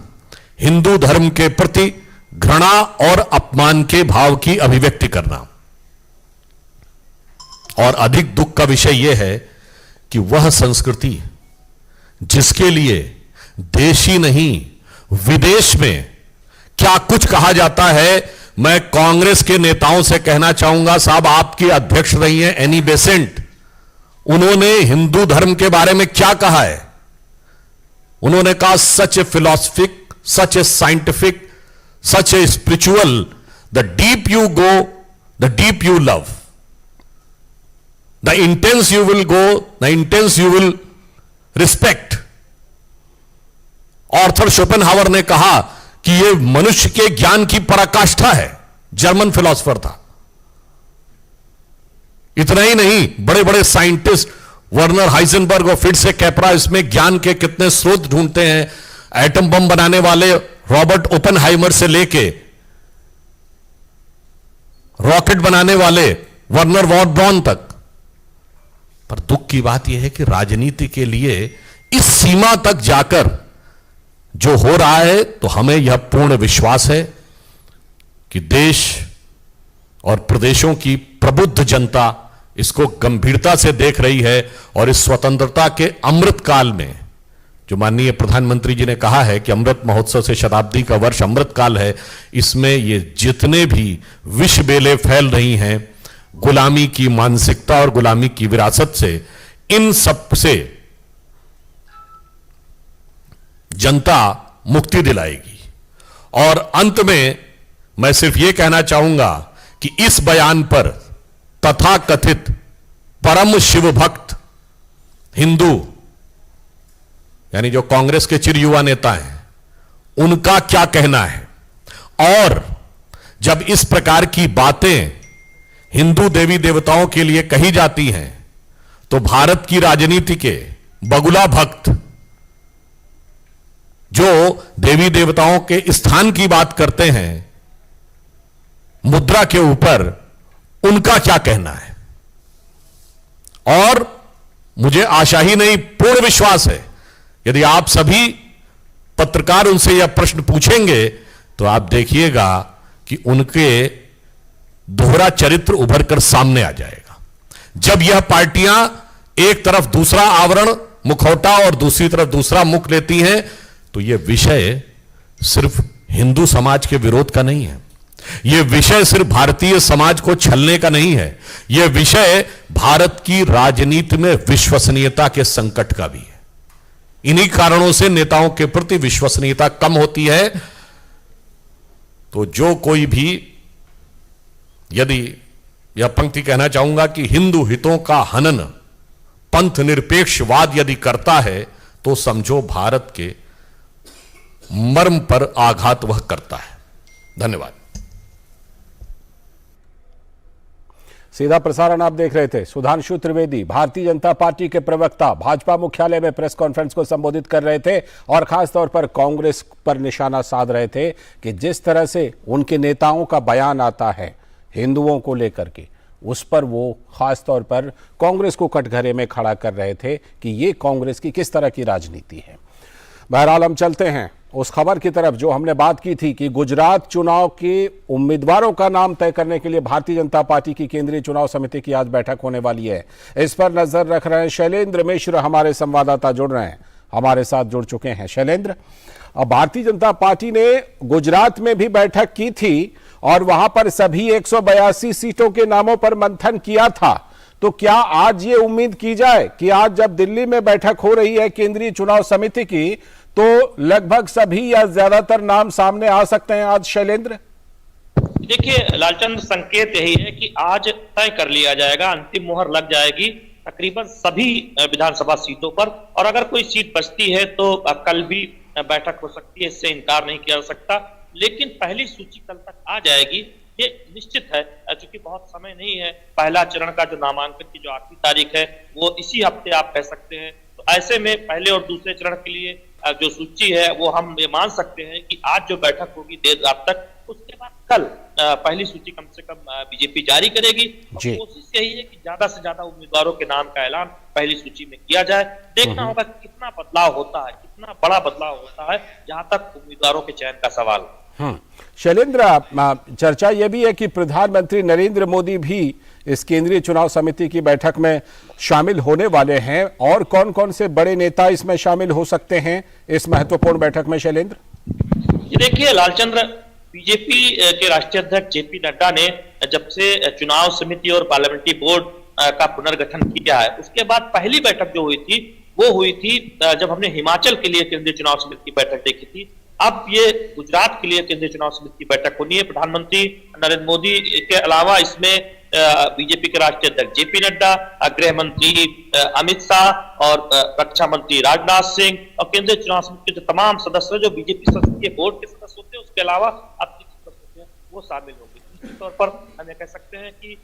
हिंदू धर्म के प्रति घृणा और अपमान के भाव की अभिव्यक्ति करना। और अधिक दुख का विषय यह है कि वह संस्कृति जिसके लिए देश ही नहीं विदेश में क्या कुछ कहा जाता है। मैं कांग्रेस के नेताओं से कहना चाहूंगा, साहब आपकी अध्यक्ष रही हैं एनी बेसेंट, उन्होंने हिंदू धर्म के बारे में क्या कहा है। उन्होंने कहा such a philosophic, such a scientific, such a spiritual, the deep you go the deep you love, the intense you will go the intense you will respect. Arthur Schopenhauer ने कहा कि यह मनुष्य के ज्ञान की पराकाष्ठा है, जर्मन फिलॉसफर था। इतना ही नहीं, बड़े बड़े साइंटिस्ट वर्नर हाइजेनबर्ग और फिट्ज से कैपरा इसमें ज्ञान के कितने स्रोत ढूंढते हैं। एटम बम बनाने वाले रॉबर्ट ओपेनहाइमर से लेके रॉकेट बनाने वाले वर्नर वॉन ब्रॉन तक। पर दुख की बात यह है कि राजनीति के लिए इस सीमा तक जाकर जो हो रहा है, तो हमें यह पूर्ण विश्वास है कि देश और प्रदेशों की प्रबुद्ध जनता इसको गंभीरता से देख रही है। और इस स्वतंत्रता के अमृत काल में जो माननीय प्रधानमंत्री जी ने कहा है कि अमृत महोत्सव से शताब्दी का वर्ष अमृत काल है, इसमें ये जितने भी विष बेले फैल रही हैं गुलामी की मानसिकता और गुलामी की विरासत से, इन सब से जनता मुक्ति दिलाएगी। और अंत में मैं सिर्फ यह कहना चाहूंगा कि इस बयान पर तथाकथित परम शिव भक्त हिंदू यानी जो कांग्रेस के चिरयुवा नेता हैं, उनका क्या कहना है। और जब इस प्रकार की बातें हिंदू देवी देवताओं के लिए कही जाती हैं, तो भारत की राजनीति के बगुला भक्त जो देवी देवताओं के स्थान की बात करते हैं मुद्रा के ऊपर, उनका क्या कहना है। और मुझे आशा ही नहीं, पूर्ण विश्वास है, यदि आप सभी पत्रकार उनसे यह प्रश्न पूछेंगे तो आप देखिएगा कि उनके दोहरा चरित्र उभर कर सामने आ जाएगा। जब यह पार्टियां एक तरफ दूसरा आवरण मुखौटा और दूसरी तरफ दूसरा मुख लेती हैं, तो यह विषय सिर्फ हिंदू समाज के विरोध का नहीं है, यह विषय सिर्फ भारतीय समाज को छलने का नहीं है, यह विषय भारत की राजनीति में विश्वसनीयता के संकट का भी है। इन्हीं कारणों से नेताओं के प्रति विश्वसनीयता कम होती है। तो जो कोई भी, यदि यह पंक्ति कहना चाहूंगा कि हिंदू हितों का हनन पंथ निरपेक्षवाद यदि करता है, तो समझो भारत के मर्म पर आघात वह करता है। धन्यवाद। सीधा प्रसारण आप देख रहे थे। सुधांशु त्रिवेदी भारतीय जनता पार्टी के प्रवक्ता भाजपा मुख्यालय में प्रेस कॉन्फ्रेंस को संबोधित कर रहे थे और खासतौर पर कांग्रेस पर निशाना साध रहे थे कि जिस तरह से उनके नेताओं का बयान आता है हिंदुओं को लेकर के, उस पर वो खासतौर पर कांग्रेस को कटघरे में खड़ा कर रहे थे कि ये कांग्रेस की किस तरह की राजनीति है। बहरहाल हम चलते हैं उस खबर की तरफ जो हमने बात की थी कि गुजरात चुनाव के उम्मीदवारों का नाम तय करने के लिए भारतीय जनता पार्टी की केंद्रीय चुनाव समिति की आज बैठक होने वाली है। इस पर नजर रख रहे हैं शैलेंद्र मिश्र, हमारे संवाददाता जुड़ रहे हैं, हमारे साथ जुड़ चुके हैं। शैलेंद्र, अब भारतीय जनता पार्टी ने गुजरात में भी बैठक की थी और वहां पर सभी 182 सीटों के नामों पर मंथन किया था, तो क्या आज ये उम्मीद की जाए कि आज जब दिल्ली में बैठक हो रही है केंद्रीय चुनाव समिति की, तो लगभग सभी या ज्यादातर नाम सामने आ सकते हैं आज? शैलेंद्र, देखिए लालचंद, संकेत यही है कि आज तय कर लिया जाएगा, अंतिम मुहर लग जाएगी तकरीबन सभी विधानसभा सीटों पर। और अगर कोई सीट बचती है तो कल भी बैठक हो सकती है, इससे इनकार नहीं किया जा सकता। लेकिन पहली सूची कल तक आ जाएगी ये निश्चित है, चूंकि बहुत समय नहीं है, पहला चरण का जो नामांकन की जो आखिरी तारीख है वो इसी हफ्ते आप कह सकते हैं। तो ऐसे में पहले और दूसरे चरण के लिए जो सूची है वो हम ये मान सकते हैं कि आज जो बैठक होगी देर रात तक, उसके बाद कल पहली सूची कम से कम बीजेपी जारी करेगी। कोशिश यही है कि ज्यादा से ज्यादा उम्मीदवारों के नाम का ऐलान पहली सूची में किया जाए। देखना होगा कितना बदलाव होता है, कितना बड़ा बदलाव होता है जहां तक उम्मीदवारों के चयन का सवाल। शैलेंद्र, चर्चा यह भी है कि प्रधानमंत्री नरेंद्र मोदी भी इस केंद्रीय चुनाव समिति की बैठक में शामिल होने वाले हैं, और कौन कौन से बड़े नेता इसमें शामिल हो सकते हैं इस महत्वपूर्ण बैठक में शैलेंद्र? ये देखिए लालचंद्र, बीजेपी के राष्ट्रीय अध्यक्ष जेपी नड्डा ने जब से चुनाव समिति और पार्लियामेंट्री बोर्ड का पुनर्गठन किया है, उसके बाद पहली बैठक जो हुई थी वो हुई थी जब हमने हिमाचल के लिए केंद्रीय चुनाव समिति की बैठक देखी थी। अब ये गुजरात के लिए केंद्रीय चुनाव समिति की बैठक होनी है। प्रधानमंत्री नरेंद्र मोदी के अलावा इसमें बीजेपी के राष्ट्रीय अध्यक्ष जेपी नड्डा, गृह मंत्री अमित शाह और रक्षा मंत्री राजनाथ सिंह और केंद्रीय चुनाव समिति के जो तमाम सदस्य जो बीजेपी संसदीय बोर्ड के सदस्य होते हैं, उसके अलावा अतिरिक्त सदस्य होते हैं, वो शामिल होंगे। निश्चित तौर पर हम ये कह सकते हैं कि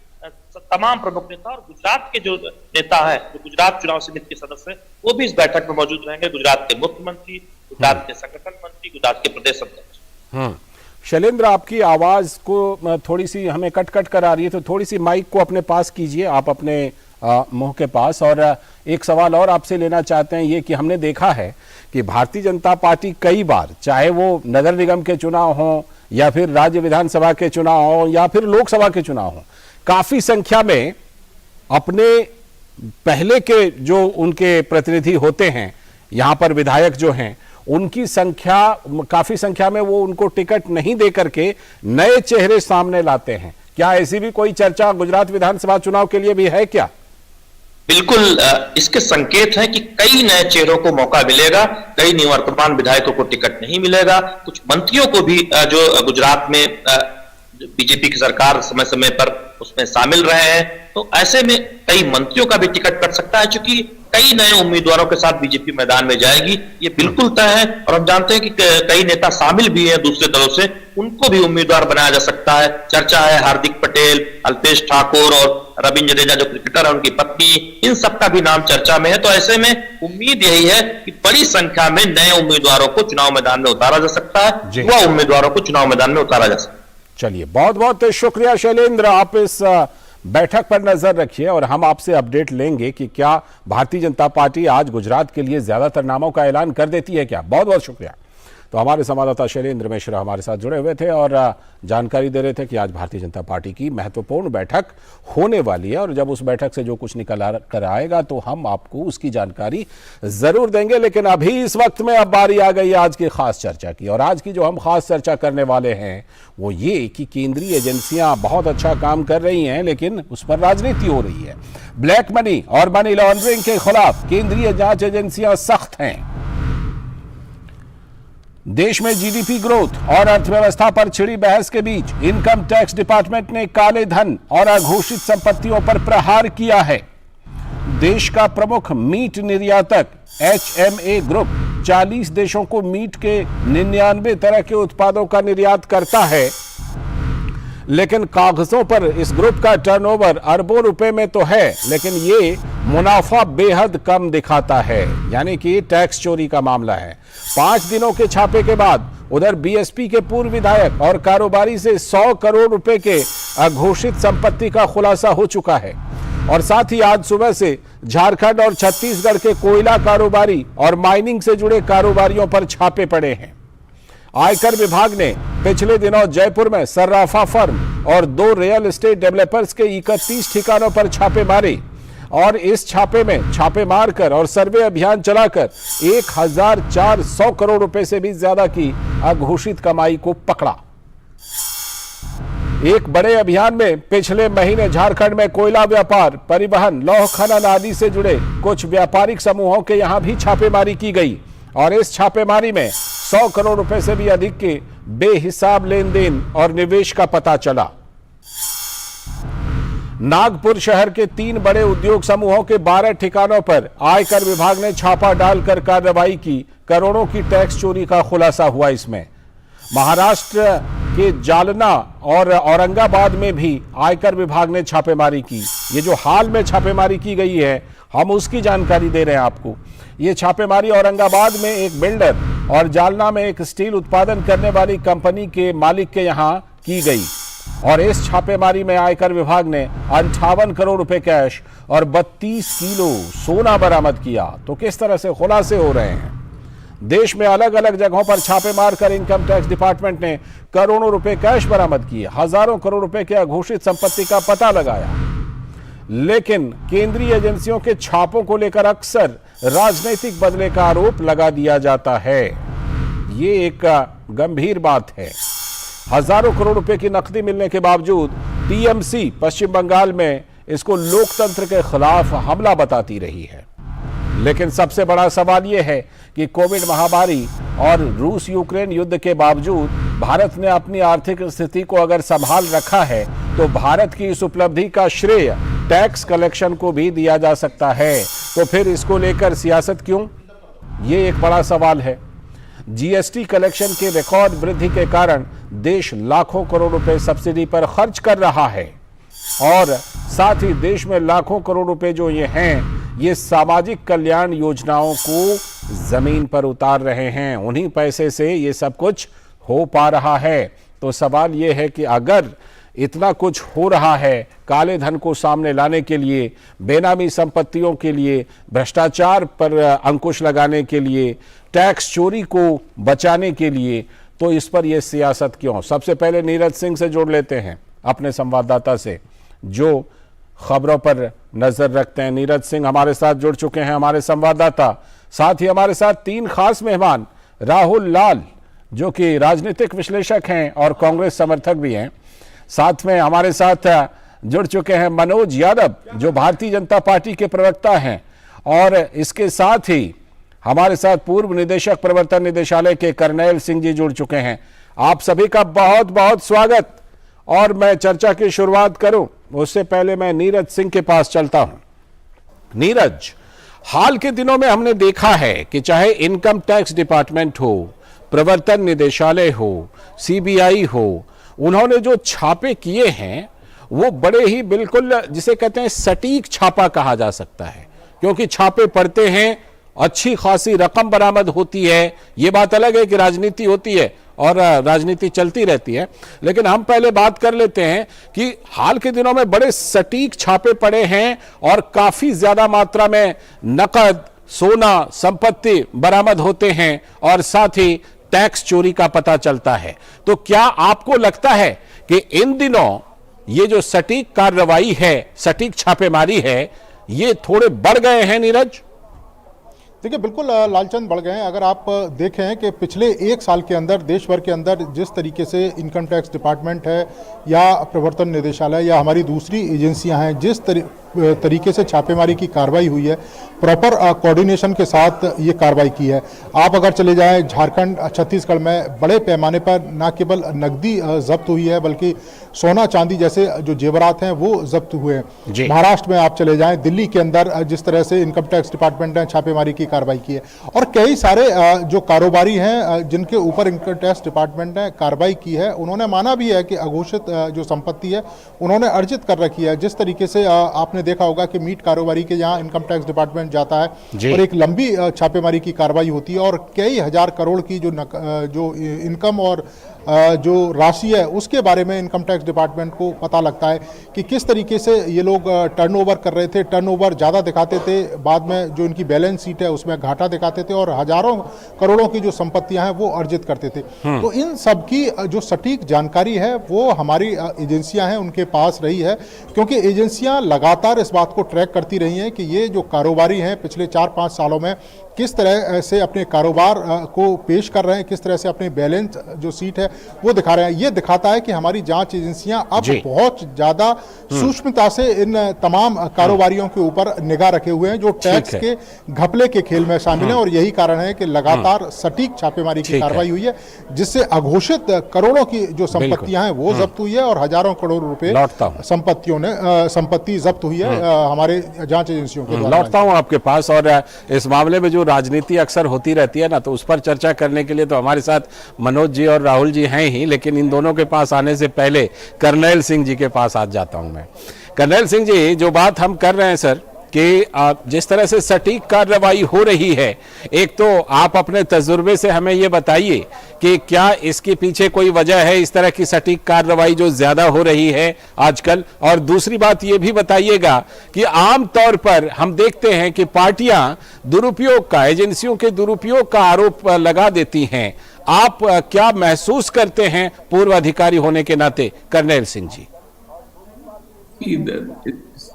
तमाम प्रमुख नेता और गुजरात के जो नेता है, जो गुजरात चुनाव समिति के सदस्य हैं, वो भी इस बैठक में मौजूद रहेंगे। गुजरात के मुख्यमंत्री, गुजरात के संगठन मंत्री, गुजरात के प्रदेश अध्यक्ष। शैलेंद्र, आपकी आवाज को थोड़ी सी हमें कट कट कर आ रही है, तो थोड़ी सी माइक को अपने पास कीजिए, आप अपने मुंह के पास। और एक सवाल और आपसे लेना चाहते हैं, ये कि हमने देखा है कि भारतीय जनता पार्टी कई बार, चाहे वो नगर निगम के चुनाव हो या फिर राज्य विधानसभा के चुनाव हो या फिर लोकसभा के चुनाव हो, काफी संख्या में अपने पहले के जो उनके प्रतिनिधि होते हैं, यहां पर विधायक जो हैं, उनकी संख्या, काफी संख्या में वो उनको टिकट नहीं दे करके नए चेहरे सामने लाते हैं। क्या ऐसी भी कोई चर्चा गुजरात विधानसभा चुनाव के लिए भी है क्या? बिल्कुल, इसके संकेत हैं कि कई नए चेहरों को मौका मिलेगा, कई निवर्तमान विधायकों को टिकट नहीं मिलेगा, कुछ मंत्रियों को भी जो गुजरात में बीजेपी की सरकार समय समय पर उसमें शामिल रहे हैं, तो ऐसे में कई मंत्रियों का भी टिकट कट सकता है। चूंकि कई नए उम्मीदवारों के साथ बीजेपी मैदान में जाएगी, ये बिल्कुल तय है। और हम जानते हैं कि कई नेता शामिल भी हैं दूसरे दलों से, उनको भी उम्मीदवार बनाया जा सकता है। चर्चा है हार्दिक पटेल, अल्पेश ठाकुर और रविंद्र जडेजा जो क्रिकेटर है, उनकी पत्नी, इन सबका भी नाम चर्चा में है। तो ऐसे में उम्मीद यही है कि बड़ी संख्या में नए उम्मीदवारों को चुनाव मैदान में उतारा जा सकता है, युवा उम्मीदवारों को चुनाव मैदान में उतारा जा सकता है। चलिए, बहुत बहुत शुक्रिया शैलेंद्र, आप इस बैठक पर नजर रखिए और हम आपसे अपडेट लेंगे कि क्या भारतीय जनता पार्टी आज गुजरात के लिए ज्यादातर नामों का ऐलान कर देती है क्या। बहुत बहुत शुक्रिया। तो हमारे संवाददाता शैलेंद्र मिश्रा हमारे साथ जुड़े हुए थे और जानकारी दे रहे थे कि आज भारतीय जनता पार्टी की महत्वपूर्ण बैठक होने वाली है, और जब उस बैठक से जो कुछ निकल कर आएगा तो हम आपको उसकी जानकारी जरूर देंगे। लेकिन अभी इस वक्त में अब बारी आ गई है आज की खास चर्चा की, और आज की जो हम खास चर्चा करने वाले हैं वो ये कि केंद्रीय एजेंसियां बहुत अच्छा काम कर रही हैं, लेकिन उस पर राजनीति हो रही है। ब्लैक मनी और मनी लॉन्ड्रिंग के खिलाफ केंद्रीय जांच एजेंसियां सख्त हैं। देश में जीडीपी ग्रोथ और अर्थव्यवस्था पर छिड़ी बहस के बीच इनकम टैक्स डिपार्टमेंट ने काले धन और अघोषित संपत्तियों पर प्रहार किया है। देश का प्रमुख मीट निर्यातक एचएमए ग्रुप 40 देशों को मीट के 99 तरह के उत्पादों का निर्यात करता है, लेकिन कागजों पर इस ग्रुप का टर्नओवर अरबों रुपए में तो है, लेकिन ये मुनाफा बेहद कम दिखाता है, यानी कि टैक्स चोरी का मामला है। 5 दिनों के छापे के बाद उधर बीएसपी के पूर्व विधायक और कारोबारी से 100 करोड़ रुपए के अघोषित संपत्ति का खुलासा हो चुका है। और साथ ही आज सुबह से झारखंड और छत्तीसगढ़ के कोयला कारोबारी और माइनिंग से जुड़े कारोबारियों पर छापे पड़े हैं। आयकर विभाग ने पिछले दिनों जयपुर में सर्राफा फर्म और 2 रियल एस्टेट डेवलपर्स के 31 ठिकानों पर छापे मारे, और इस छापे में छापे मारकर और सर्वे अभियान चलाकर 1400 करोड़ रुपए से भी ज्यादा की अघोषित कमाई को पकड़ा। एक बड़े अभियान में पिछले महीने झारखंड में कोयला व्यापार, परिवहन, लौह खनन आदि से जुड़े कुछ व्यापारिक समूहों के यहां भी छापेमारी की गई, और इस छापेमारी में 100 करोड़ रुपए से भी अधिक के बेहिसाब लेन देन और निवेश का पता चला। नागपुर शहर के 3 बड़े उद्योग समूहों के 12 ठिकानों पर आयकर विभाग ने छापा डालकर कार्रवाई की। करोड़ों की टैक्स चोरी का खुलासा हुआ इसमें। महाराष्ट्र कि जालना और औरंगाबाद में भी आयकर विभाग ने छापेमारी की। ये जो हाल में छापेमारी की गई है, हम उसकी जानकारी दे रहे हैं आपको। ये छापेमारी औरंगाबाद में एक बिल्डर और जालना में एक स्टील उत्पादन करने वाली कंपनी के मालिक के यहां की गई और इस छापेमारी में आयकर विभाग ने 58 करोड़ रुपए कैश और 32 किलो सोना बरामद किया। तो किस तरह से खुलासे हो रहे हैं। देश में अलग अलग जगहों पर छापे मारकर इनकम टैक्स डिपार्टमेंट ने करोड़ों रुपए कैश बरामद किए, हजारों करोड़ रुपए की अघोषित संपत्ति का पता लगाया। लेकिन केंद्रीय एजेंसियों के छापों को लेकर अक्सर राजनीतिक बदले का आरोप लगा दिया जाता है। ये एक गंभीर बात है। हजारों करोड़ रुपए की नकदी मिलने के बावजूद टीएमसी पश्चिम बंगाल में इसको लोकतंत्र के खिलाफ हमला बताती रही है। लेकिन सबसे बड़ा सवाल यह है कि कोविड महामारी और रूस यूक्रेन युद्ध के बावजूद भारत ने अपनी आर्थिक स्थिति को अगर संभाल रखा है तो भारत की इस उपलब्धि का श्रेय टैक्स कलेक्शन को भी दिया जा सकता है। तो फिर इसको लेकर सियासत क्यों, ये एक बड़ा सवाल है। जीएसटी कलेक्शन के रिकॉर्ड वृद्धि के कारण देश लाखों करोड़ रुपए सब्सिडी पर खर्च कर रहा है और साथ ही देश में लाखों करोड़ रुपए जो ये हैं, ये सामाजिक कल्याण योजनाओं को जमीन पर उतार रहे हैं। उन्हीं पैसे से ये सब कुछ हो पा रहा है। तो सवाल ये है कि अगर इतना कुछ हो रहा है काले धन को सामने लाने के लिए, बेनामी संपत्तियों के लिए, भ्रष्टाचार पर अंकुश लगाने के लिए, टैक्स चोरी को बचाने के लिए, तो इस पर यह सियासत क्यों। सबसे पहले नीरज सिंह से जोड़ लेते हैं, अपने संवाददाता से जो खबरों पर नजर रखते हैं। नीरज सिंह हमारे साथ जुड़ चुके हैं, हमारे संवाददाता। साथ ही हमारे साथ तीन खास मेहमान, राहुल लाल जो कि राजनीतिक विश्लेषक हैं और कांग्रेस समर्थक भी हैं। साथ में हमारे साथ जुड़ चुके हैं मनोज यादव जो भारतीय जनता पार्टी के प्रवक्ता हैं और इसके साथ ही हमारे साथ पूर्व निदेशक प्रवर्तन निदेशालय के करनैल सिंह जी जुड़ चुके हैं। आप सभी का बहुत बहुत स्वागत। और मैं चर्चा की शुरुआत करूं उससे पहले मैं नीरज सिंह के पास चलता हूं। नीरज, हाल के दिनों में हमने देखा है कि चाहे इनकम टैक्स डिपार्टमेंट हो, प्रवर्तन निदेशालय हो, सीबीआई हो, उन्होंने जो छापे किए हैं वो बड़े ही बिल्कुल जिसे कहते हैं सटीक छापा कहा जा सकता है, क्योंकि छापे पड़ते हैं, अच्छी खासी रकम बरामद होती है। ये बात अलग है कि राजनीति होती है और राजनीति चलती रहती है, लेकिन हम पहले बात कर लेते हैं कि हाल के दिनों में बड़े सटीक छापे पड़े हैं और काफी ज्यादा मात्रा में नकद, सोना, संपत्ति बरामद होते हैं और साथ ही टैक्स चोरी का पता चलता है। तो क्या आपको लगता है कि इन दिनों ये जो सटीक कार्रवाई है, सटीक छापेमारी है, ये थोड़े बढ़ गए हैं नीरज? देखिए, बिल्कुल लालचंद बढ़ गए हैं। अगर आप देखें कि पिछले एक साल के अंदर देश भर के अंदर जिस तरीके से इनकम टैक्स डिपार्टमेंट है या प्रवर्तन निदेशालय या हमारी दूसरी एजेंसियां हैं, जिस तरीके से छापेमारी की कार्रवाई हुई है, प्रॉपर कोऑर्डिनेशन के साथ ये कार्रवाई की है। आप अगर चले जाएं झारखंड, छत्तीसगढ़ में बड़े पैमाने पर न केवल नकदी जब्त हुई है बल्कि सोना चांदी जैसे जो जेवरात हैं वो जब्त हुए हैं। महाराष्ट्र में आप चले जाएं, दिल्ली के अंदर जिस तरह से इनकम टैक्स डिपार्टमेंट ने छापेमारी की कार्रवाई की है और कई सारे जो कारोबारी हैं जिनके ऊपर इनकम टैक्स डिपार्टमेंट ने कार्रवाई की है, उन्होंने माना भी है कि अघोषित जो संपत्ति है उन्होंने अर्जित कर रखी है। जिस तरीके से आपने देखा होगा कि मीट कारोबारी के यहाँ इनकम टैक्स डिपार्टमेंट जाता है और एक लंबी छापेमारी की कार्रवाई होती है और कई हजार करोड़ की जो इनकम और जो राशि है उसके बारे में इनकम टैक्स डिपार्टमेंट को पता लगता है कि किस तरीके से ये लोग टर्नओवर कर रहे थे। टर्नओवर ज़्यादा दिखाते थे, बाद में जो इनकी बैलेंस शीट है उसमें घाटा दिखाते थे और हजारों करोड़ों की जो संपत्तियां हैं वो अर्जित करते थे। तो इन सब की जो सटीक जानकारी है वो हमारी एजेंसियां हैं उनके पास रही है, क्योंकि एजेंसियां लगातार इस बात को ट्रैक करती रही हैं कि ये जो कारोबारी हैं पिछले 4-5 सालों में किस तरह से अपने कारोबार को पेश कर रहे हैं, किस तरह से अपनी बैलेंस जो सीट है वो दिखा रहे हैं। ये दिखाता है कि हमारी जांच एजेंसियां अब बहुत ज्यादा सूक्ष्मता से इन तमाम कारोबारियों के ऊपर निगाह रखे हुए हैं जो टैक्स के घपले के खेल में शामिल हैं और यही कारण है कि लगातार सटीक छापेमारी की कार्रवाई हुई है, जिससे अघोषित करोड़ों की जो संपत्तियां हैं वो जब्त हुई है और हजारों करोड़ रुपए संपत्ति जब्त हुई है हमारे जांच एजेंसियों के द्वारा। लौटता हूं आपके पास और इस मामले में जो राजनीति अक्सर होती रहती है ना, तो उस पर चर्चा करने के लिए तो हमारे साथ मनोज जी और राहुल जी जी हैं ही, लेकिन इन दोनों के पास आने से पहले करनैल सिंह जी के पास आ जाता हूं मैं। करनैल सिंह जी, जो बात हम कर रहे हैं सर कि जिस तरह से सटीक कार्रवाई हो रही है, एक तो आप अपने तजुर्बे से हमें ये बताइए कि क्या इसके पीछे कोई वजह है इस तरह की सटीक कार्रवाई जो ज्यादा हो रही है आजकल, और दूसरी बात ये भी बताइएगा कि आम तौर पर हम देखते हैं कि पार्टियां दुरुपयोग का, एजेंसियों के दुरुपयोग का आरोप लगा देती हैं। आप क्या महसूस करते हैं पूर्व अधिकारी होने के नाते, करनैल सिंह जी?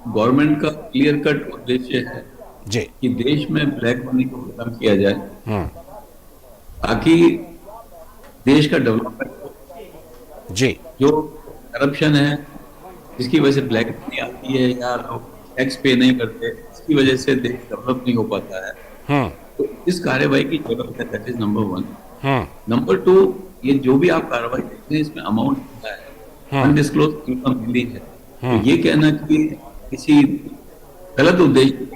गवर्नमेंट का क्लियर कट उद्देश्य है जी कि देश में ब्लैक मनी को खत्म किया जाए ताकि देश का डेवलपमेंट हो। जी, जो करप्शन है जिसकी वजह से ब्लैक मनी आती है या लोग टैक्स पे नहीं करते, इसकी वजह से देश डेवलप नहीं हो पाता है। तो इस कार्रवाई की जरूरत है, दैट इज नंबर 1। नंबर 2, ये जो भी आप कार्रवाई देखते हैं इसमें अमाउंट होता है, अनडिस्क्लोज्ड इनकम मिली है, तो ये कहना कि किसी गलत उद्देश्य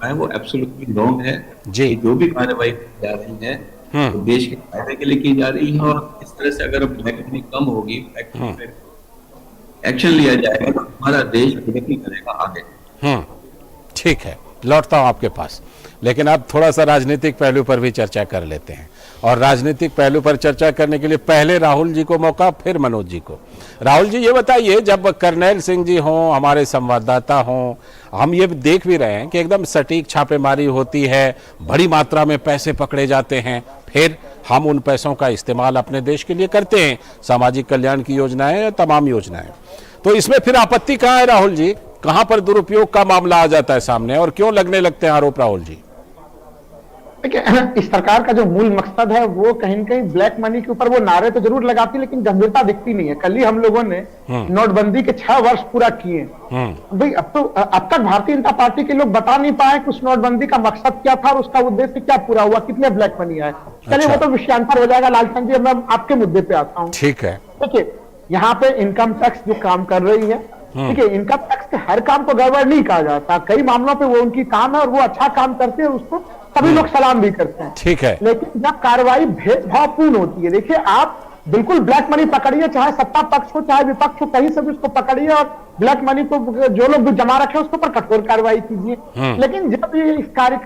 है वो एब्सोल्युटली रॉन्ग है। जी, जो भी कार्रवाई की जा रही है तो देश के फायदे के लिए की जा रही है, और इस तरह से अगर ब्लैक मनी कम होगी, एक्शन लिया जाएगा तो हमारा देश प्रगति करेगा आगे। ठीक है, लौटता हूं आपके पास, लेकिन अब थोड़ा सा राजनीतिक पहलू पर भी चर्चा कर लेते हैं। और राजनीतिक पहलू पर चर्चा करने के लिए पहले राहुल जी को मौका, फिर मनोज जी को। राहुल जी, ये बताइए, जब करनैल सिंह जी हों, हमारे संवाददाता हों, हम ये देख भी रहे हैं कि एकदम सटीक छापेमारी होती है, बड़ी मात्रा में पैसे पकड़े जाते हैं, फिर हम उन पैसों का इस्तेमाल अपने देश के लिए करते हैं, सामाजिक कल्याण की योजनाएं, तमाम योजनाएं। तो इसमें फिर आपत्ति कहाँ है राहुल जी? कहां पर दुरुपयोग का मामला आ जाता है सामने, और क्यों लगने लगते हैं आरोप राहुल जी? देखिए, इस सरकार का जो मूल मकसद है वो कहीं न कहीं ब्लैक मनी के ऊपर वो नारे तो जरूर लगाती, लेकिन गंभीरता दिखती नहीं है। कल ही हम लोगों ने नोटबंदी के 6 वर्ष पूरा किए। भाई, अब तक भारतीय जनता पार्टी के लोग बता नहीं पाए कि उस नोटबंदी का मकसद क्या था और उसका उद्देश्य क्या पूरा हुआ, कितने ब्लैक मनी आए। चलिए, वो तो विषयांतर हो जाएगा। लालचंद जी, मैं आपके मुद्दे पे आता हूँ। ठीक है। देखिए, यहाँ पे इनकम टैक्स जो काम कर रही है, ठीक है, इनकम टैक्स के हर काम को गड़बड़ नहीं कहा जाता, कई मामलों पे वो उनकी काम है और वो अच्छा काम करते हैं, उसको सभी लोग सलाम भी करते हैं। ठीक है। लेकिन जब कार्रवाई भेदभावपूर्ण होती है, देखिए, आप बिल्कुल ब्लैक मनी पकड़िए, चाहे सत्ता पक्ष हो चाहे विपक्ष हो, कहीं से भी उसको पकड़िए और ब्लैक मनी को जो लोग भी जमा रखे उसके ऊपर कठोर कार्रवाई कीजिए। लेकिन जब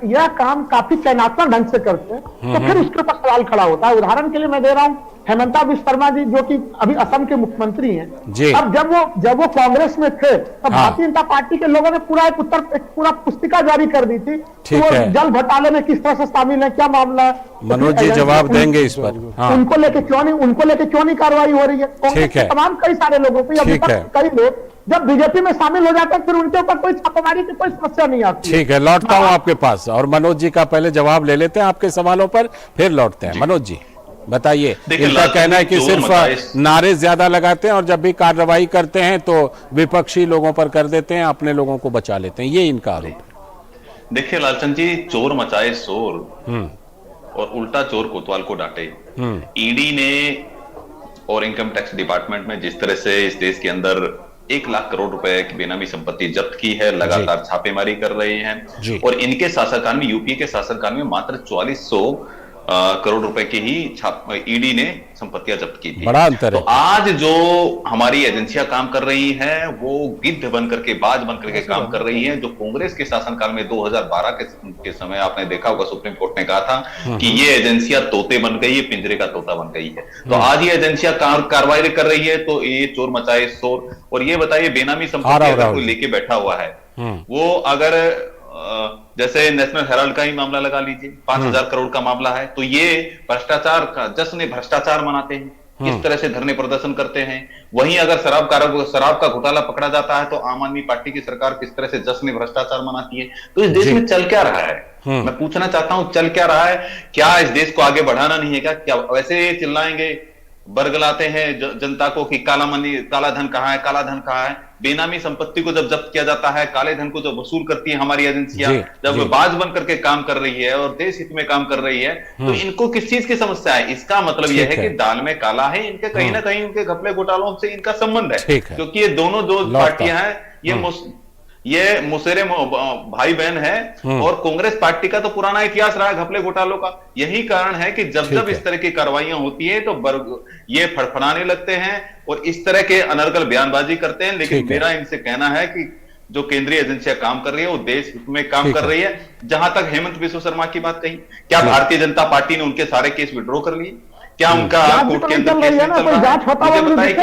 यह काम काफी चयनात्मक ढंग से करते हैं तो फिर उसके ऊपर सवाल खड़ा होता है। उदाहरण के लिए मैं दे रहा हूं, हेमंता बिस्वा शर्मा जी, जो कि अभी असम के मुख्यमंत्री हैं, अब जब वो कांग्रेस में थे तब भारतीय जनता पार्टी के लोगों ने पूरा पुस्तिका जारी कर दी थी कि वो जल घोटाले में किस तरह से शामिल है, क्या मामला है। मनोज जी जवाब देंगे इस पर। उनको लेके क्यों नहीं कार्रवाई हो रही है? कांग्रेस के तमाम कई सारे लोगों पर, कई लोग जब बीजेपी में शामिल हो जाते हैं फिर उनके ऊपर कोई छापेमारी की कोई समस्या नहीं आती। ठीक है, लौटता हूं आपके पास, और मनोज जी का पहले जवाब ले लेते हैं आपके सवालों पर, फिर लौटते हैं। मनोज जी बताइए, इनका कहना है कि सिर्फ नारे ज्यादा लगाते हैं और जब भी कार्रवाई करते हैं तो विपक्षी लोगों पर कर देते हैं, अपने लोगों को बचा लेते हैं, ये इनका आरोप। देखिए लालचंद जी, चोर मचाए शोर और उल्टा चोर कोतवाल को डांटे। ईडी ने और इनकम टैक्स डिपार्टमेंट में जिस तरह से इस देश के अंदर 1 लाख करोड़ रुपए की बेनामी संपत्ति जब्त की है, लगातार छापेमारी कर रहे हैं, और इनके शासनकाल में, यूपीए के शासनकाल में मात्र 4400 करोड़ रुपए की ही ईडी ने संपत्तियां जब्त की थी। बड़ा अंतर है। तो आज जो हमारी एजेंसियां काम कर रही हैं वो गिद्ध बन करके, बाज बन करके काम कर रही हैं। जो कांग्रेस के शासनकाल में 2012 के समय आपने देखा होगा, सुप्रीम कोर्ट ने कहा था कि ये एजेंसियां तोते बन गई है, पिंजरे का तोता बन गई है। तो आज ये एजेंसियां कार्रवाई कर रही है, तो ये चोर मचाए शोर। और ये बताइए, बेनामी संपत्ति अगर कोई लेके बैठा हुआ है, वो अगर जैसे नेशनल हेराल्ड का ही मामला लगा लीजिए, 5000 करोड़ का मामला है, तो ये भ्रष्टाचार का जश्न भ्रष्टाचार मनाते हैं, किस तरह से धरने प्रदर्शन करते हैं। वहीं अगर शराब का घोटाला पकड़ा जाता है तो आम आदमी पार्टी की सरकार किस तरह से जश्न भ्रष्टाचार मनाती है। तो इस देश में चल क्या रहा है, मैं पूछना चाहता हूं, चल क्या रहा है? क्या इस देश को आगे बढ़ाना नहीं है क्या वैसे चिल्लाएंगे, बरगलाते हैं जनता को कि काला धन कहाँ है, काला धन कहाँ है? बेनामी संपत्ति को जब जब्त किया जाता है, काले धन को जब वसूल करती है हमारी एजेंसियां, जब बाज बन करके काम कर रही है और देश हित में काम कर रही है, तो इनको किस चीज की समस्या है? इसका मतलब यह है कि दाल में काला है, इनके कहीं ना कहीं उनके घपले घोटालों से इनका संबंध है, क्योंकि ये दोनों जो पार्टियां हैं, ये ये मुसेरे भाई बहन है और कांग्रेस पार्टी का तो पुराना इतिहास रहा है घपले घोटालों का। यही कारण है कि जब जब इस तरह की कार्रवाइयां होती है तो ये फड़फड़ाने लगते हैं और इस तरह के अनर्गल बयानबाजी करते हैं। लेकिन मेरा इनसे कहना है कि जो केंद्रीय एजेंसियां काम कर रही है वो देश हित में काम कर रही है। जहां तक हेमंत बिस्व शर्मा की बात कही, क्या भारतीय जनता पार्टी ने उनके सारे केस विड्रॉ कर लिए? क्या उनका कोर्ट के अंदर केस नहीं चल रहा है? मुझे बताइए,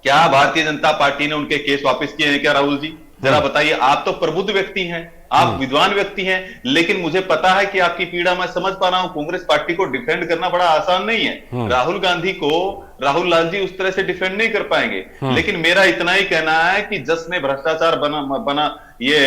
क्या भारतीय जनता पार्टी ने उनके केस वापस किए हैं क्या? राहुल जी जरा बताइए। आप तो प्रबुद्ध व्यक्ति हैं, आप विद्वान व्यक्ति हैं, लेकिन मुझे पता है कि आपकी पीड़ा मैं समझ पा रहा हूं। कांग्रेस पार्टी को डिफेंड करना बड़ा आसान नहीं है। राहुल गांधी को राहुल लाल जी उस तरह से डिफेंड नहीं कर पाएंगे। लेकिन मेरा इतना ही कहना है कि जस में भ्रष्टाचार बना ये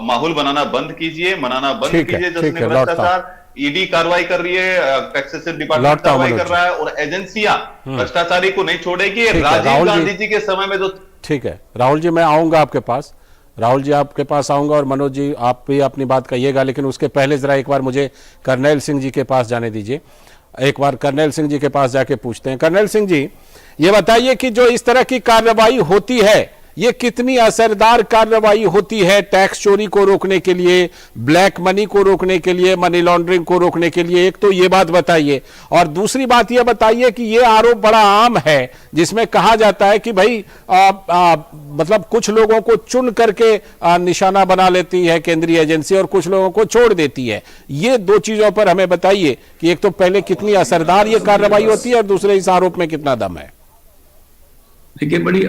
माहौल बनाना बंद कीजिए, मनाना बंद कीजिए। जस में भ्रष्टाचार, ईडी कार्रवाई कर रही है, टैक्सेशन डिपार्टमेंट कार्रवाई कर रहा है और एजेंसियां भ्रष्टाचारी को नहीं छोड़ेगी। राजीव गांधी जी के समय में जो ठीक है राहुल जी, मैं आऊंगा आपके पास। राहुल जी आपके पास आऊंगा और मनोज जी आप भी अपनी बात कहिएगा, लेकिन उसके पहले जरा एक बार मुझे कर्नैल सिंह जी के पास जाने दीजिए। एक बार कर्नैल सिंह जी के पास जाके पूछते हैं। कर्नैल सिंह जी, ये बताइए कि जो इस तरह की कार्रवाई होती है ये कितनी असरदार कार्रवाई होती है टैक्स चोरी को रोकने के लिए, ब्लैक मनी को रोकने के लिए, मनी लॉन्ड्रिंग को रोकने के लिए? एक तो ये बात बताइए, और दूसरी बात ये बताइए कि ये आरोप बड़ा आम है जिसमें कहा जाता है कि भाई मतलब कुछ लोगों को चुन करके निशाना बना लेती है केंद्रीय एजेंसी और कुछ लोगों को छोड़ देती है। ये दो चीजों पर हमें बताइए कि एक तो पहले कितनी असरदार ये कार्रवाई होती है और दूसरे इस आरोप में कितना दम है? देखिए, बड़ी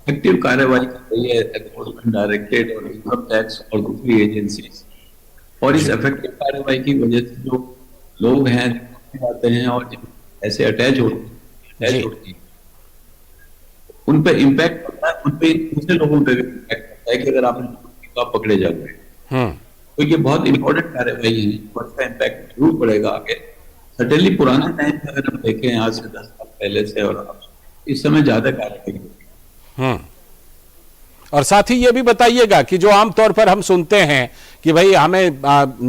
इफेक्टिव कार्रवाई कर रही है एनफोर्समेंट डायरेक्टरेट और इनकम टैक्स और दूसरी एजेंसीज। और इस इफेक्टिव कार्रवाई की वजह से जो लोग हैं आते हैं और ऐसे अटैच होते हैं उन पे इम्पैक्ट पड़ता है, उन पे दूसरे लोगों पे भी इम्पैक्ट पड़ता है कि अगर आपने आप पकड़े जाओगे तो ये बहुत इंपॉर्टेंट कार्रवाई है और इसका इम्पैक्ट जरूर पड़ेगा आगे। सर्टेनली पुराने टाइम में अगर हम देखें आज से 10 साल पहले से और इस समय ज्यादा कार्रवाई होती है। और साथ ही ये भी बताइएगा कि जो आमतौर पर हम सुनते हैं कि भाई हमें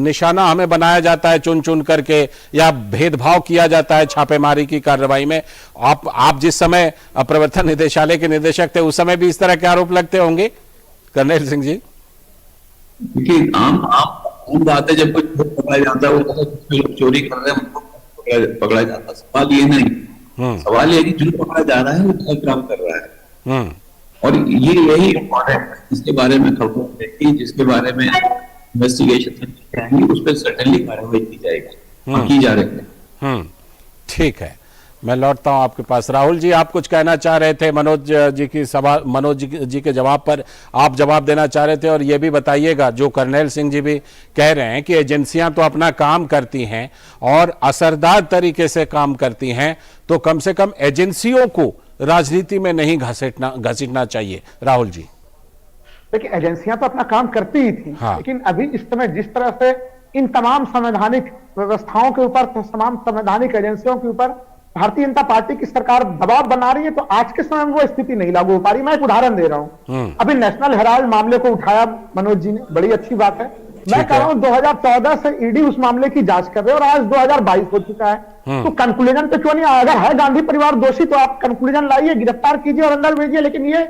निशाना हमें बनाया जाता है चुन चुन करके या भेदभाव किया जाता है छापेमारी की कार्रवाई में, आप जिस समय प्रवर्तन निदेशालय के निदेशक थे उस समय भी इस तरह के आरोप लगते होंगे कर्नैल सिंह जी? देखिए, आम बात है, जब कोई पकड़ा जाता है वो चोरी कर रहे हैं उनको पकड़ा जाता है। सवाल ये नहीं, सवाल ये कि जो पकड़ा जा रहा है वो गलत काम कर रहा है। और ये यही इम्पोर्टेंट है जिसके बारे में खबरों देखी, जिसके बारे में इन्वेस्टिगेशन उस पर सर्टेनली कार्रवाई की जाएगी, की जा रही है। ठीक है, मैं लौटता हूं आपके पास। राहुल जी, आप कुछ कहना चाह रहे थे मनोज जी की सवाल, मनोज जी के जवाब पर आप जवाब देना चाह रहे थे। और ये भी बताइएगा जो कर्नैल सिंह जी भी कह रहे हैं कि एजेंसियां तो अपना काम करती हैं और असरदार तरीके से काम करती हैं, तो कम से कम एजेंसियों को राजनीति में नहीं घसीटना चाहिए। राहुल जी, देखिए, एजेंसियां तो अपना काम करती ही थी, लेकिन अभी इस समय जिस तरह से इन तमाम संवैधानिक व्यवस्थाओं के ऊपर, तमाम संवैधानिक एजेंसियों के ऊपर भारतीय जनता पार्टी की सरकार दबाव बना रही है, तो आज के समय में वो स्थिति नहीं लागू हो पा रही। मैं एक उदाहरण दे रहा हूं, अभी नेशनल हेराल्ड मामले को उठाया मनोज जी ने, बड़ी अच्छी बात है। मैं कह रहा हूं 2014 से ईडी उस मामले की जांच कर रहे हैं और आज 2022 हो चुका है, तो कंक्लूजन पे क्यों नहीं आया? अगर है गांधी परिवार दोषी तो आप कंक्लूजन लाइए, गिरफ्तार कीजिए और अंदर भेजिए। लेकिन ये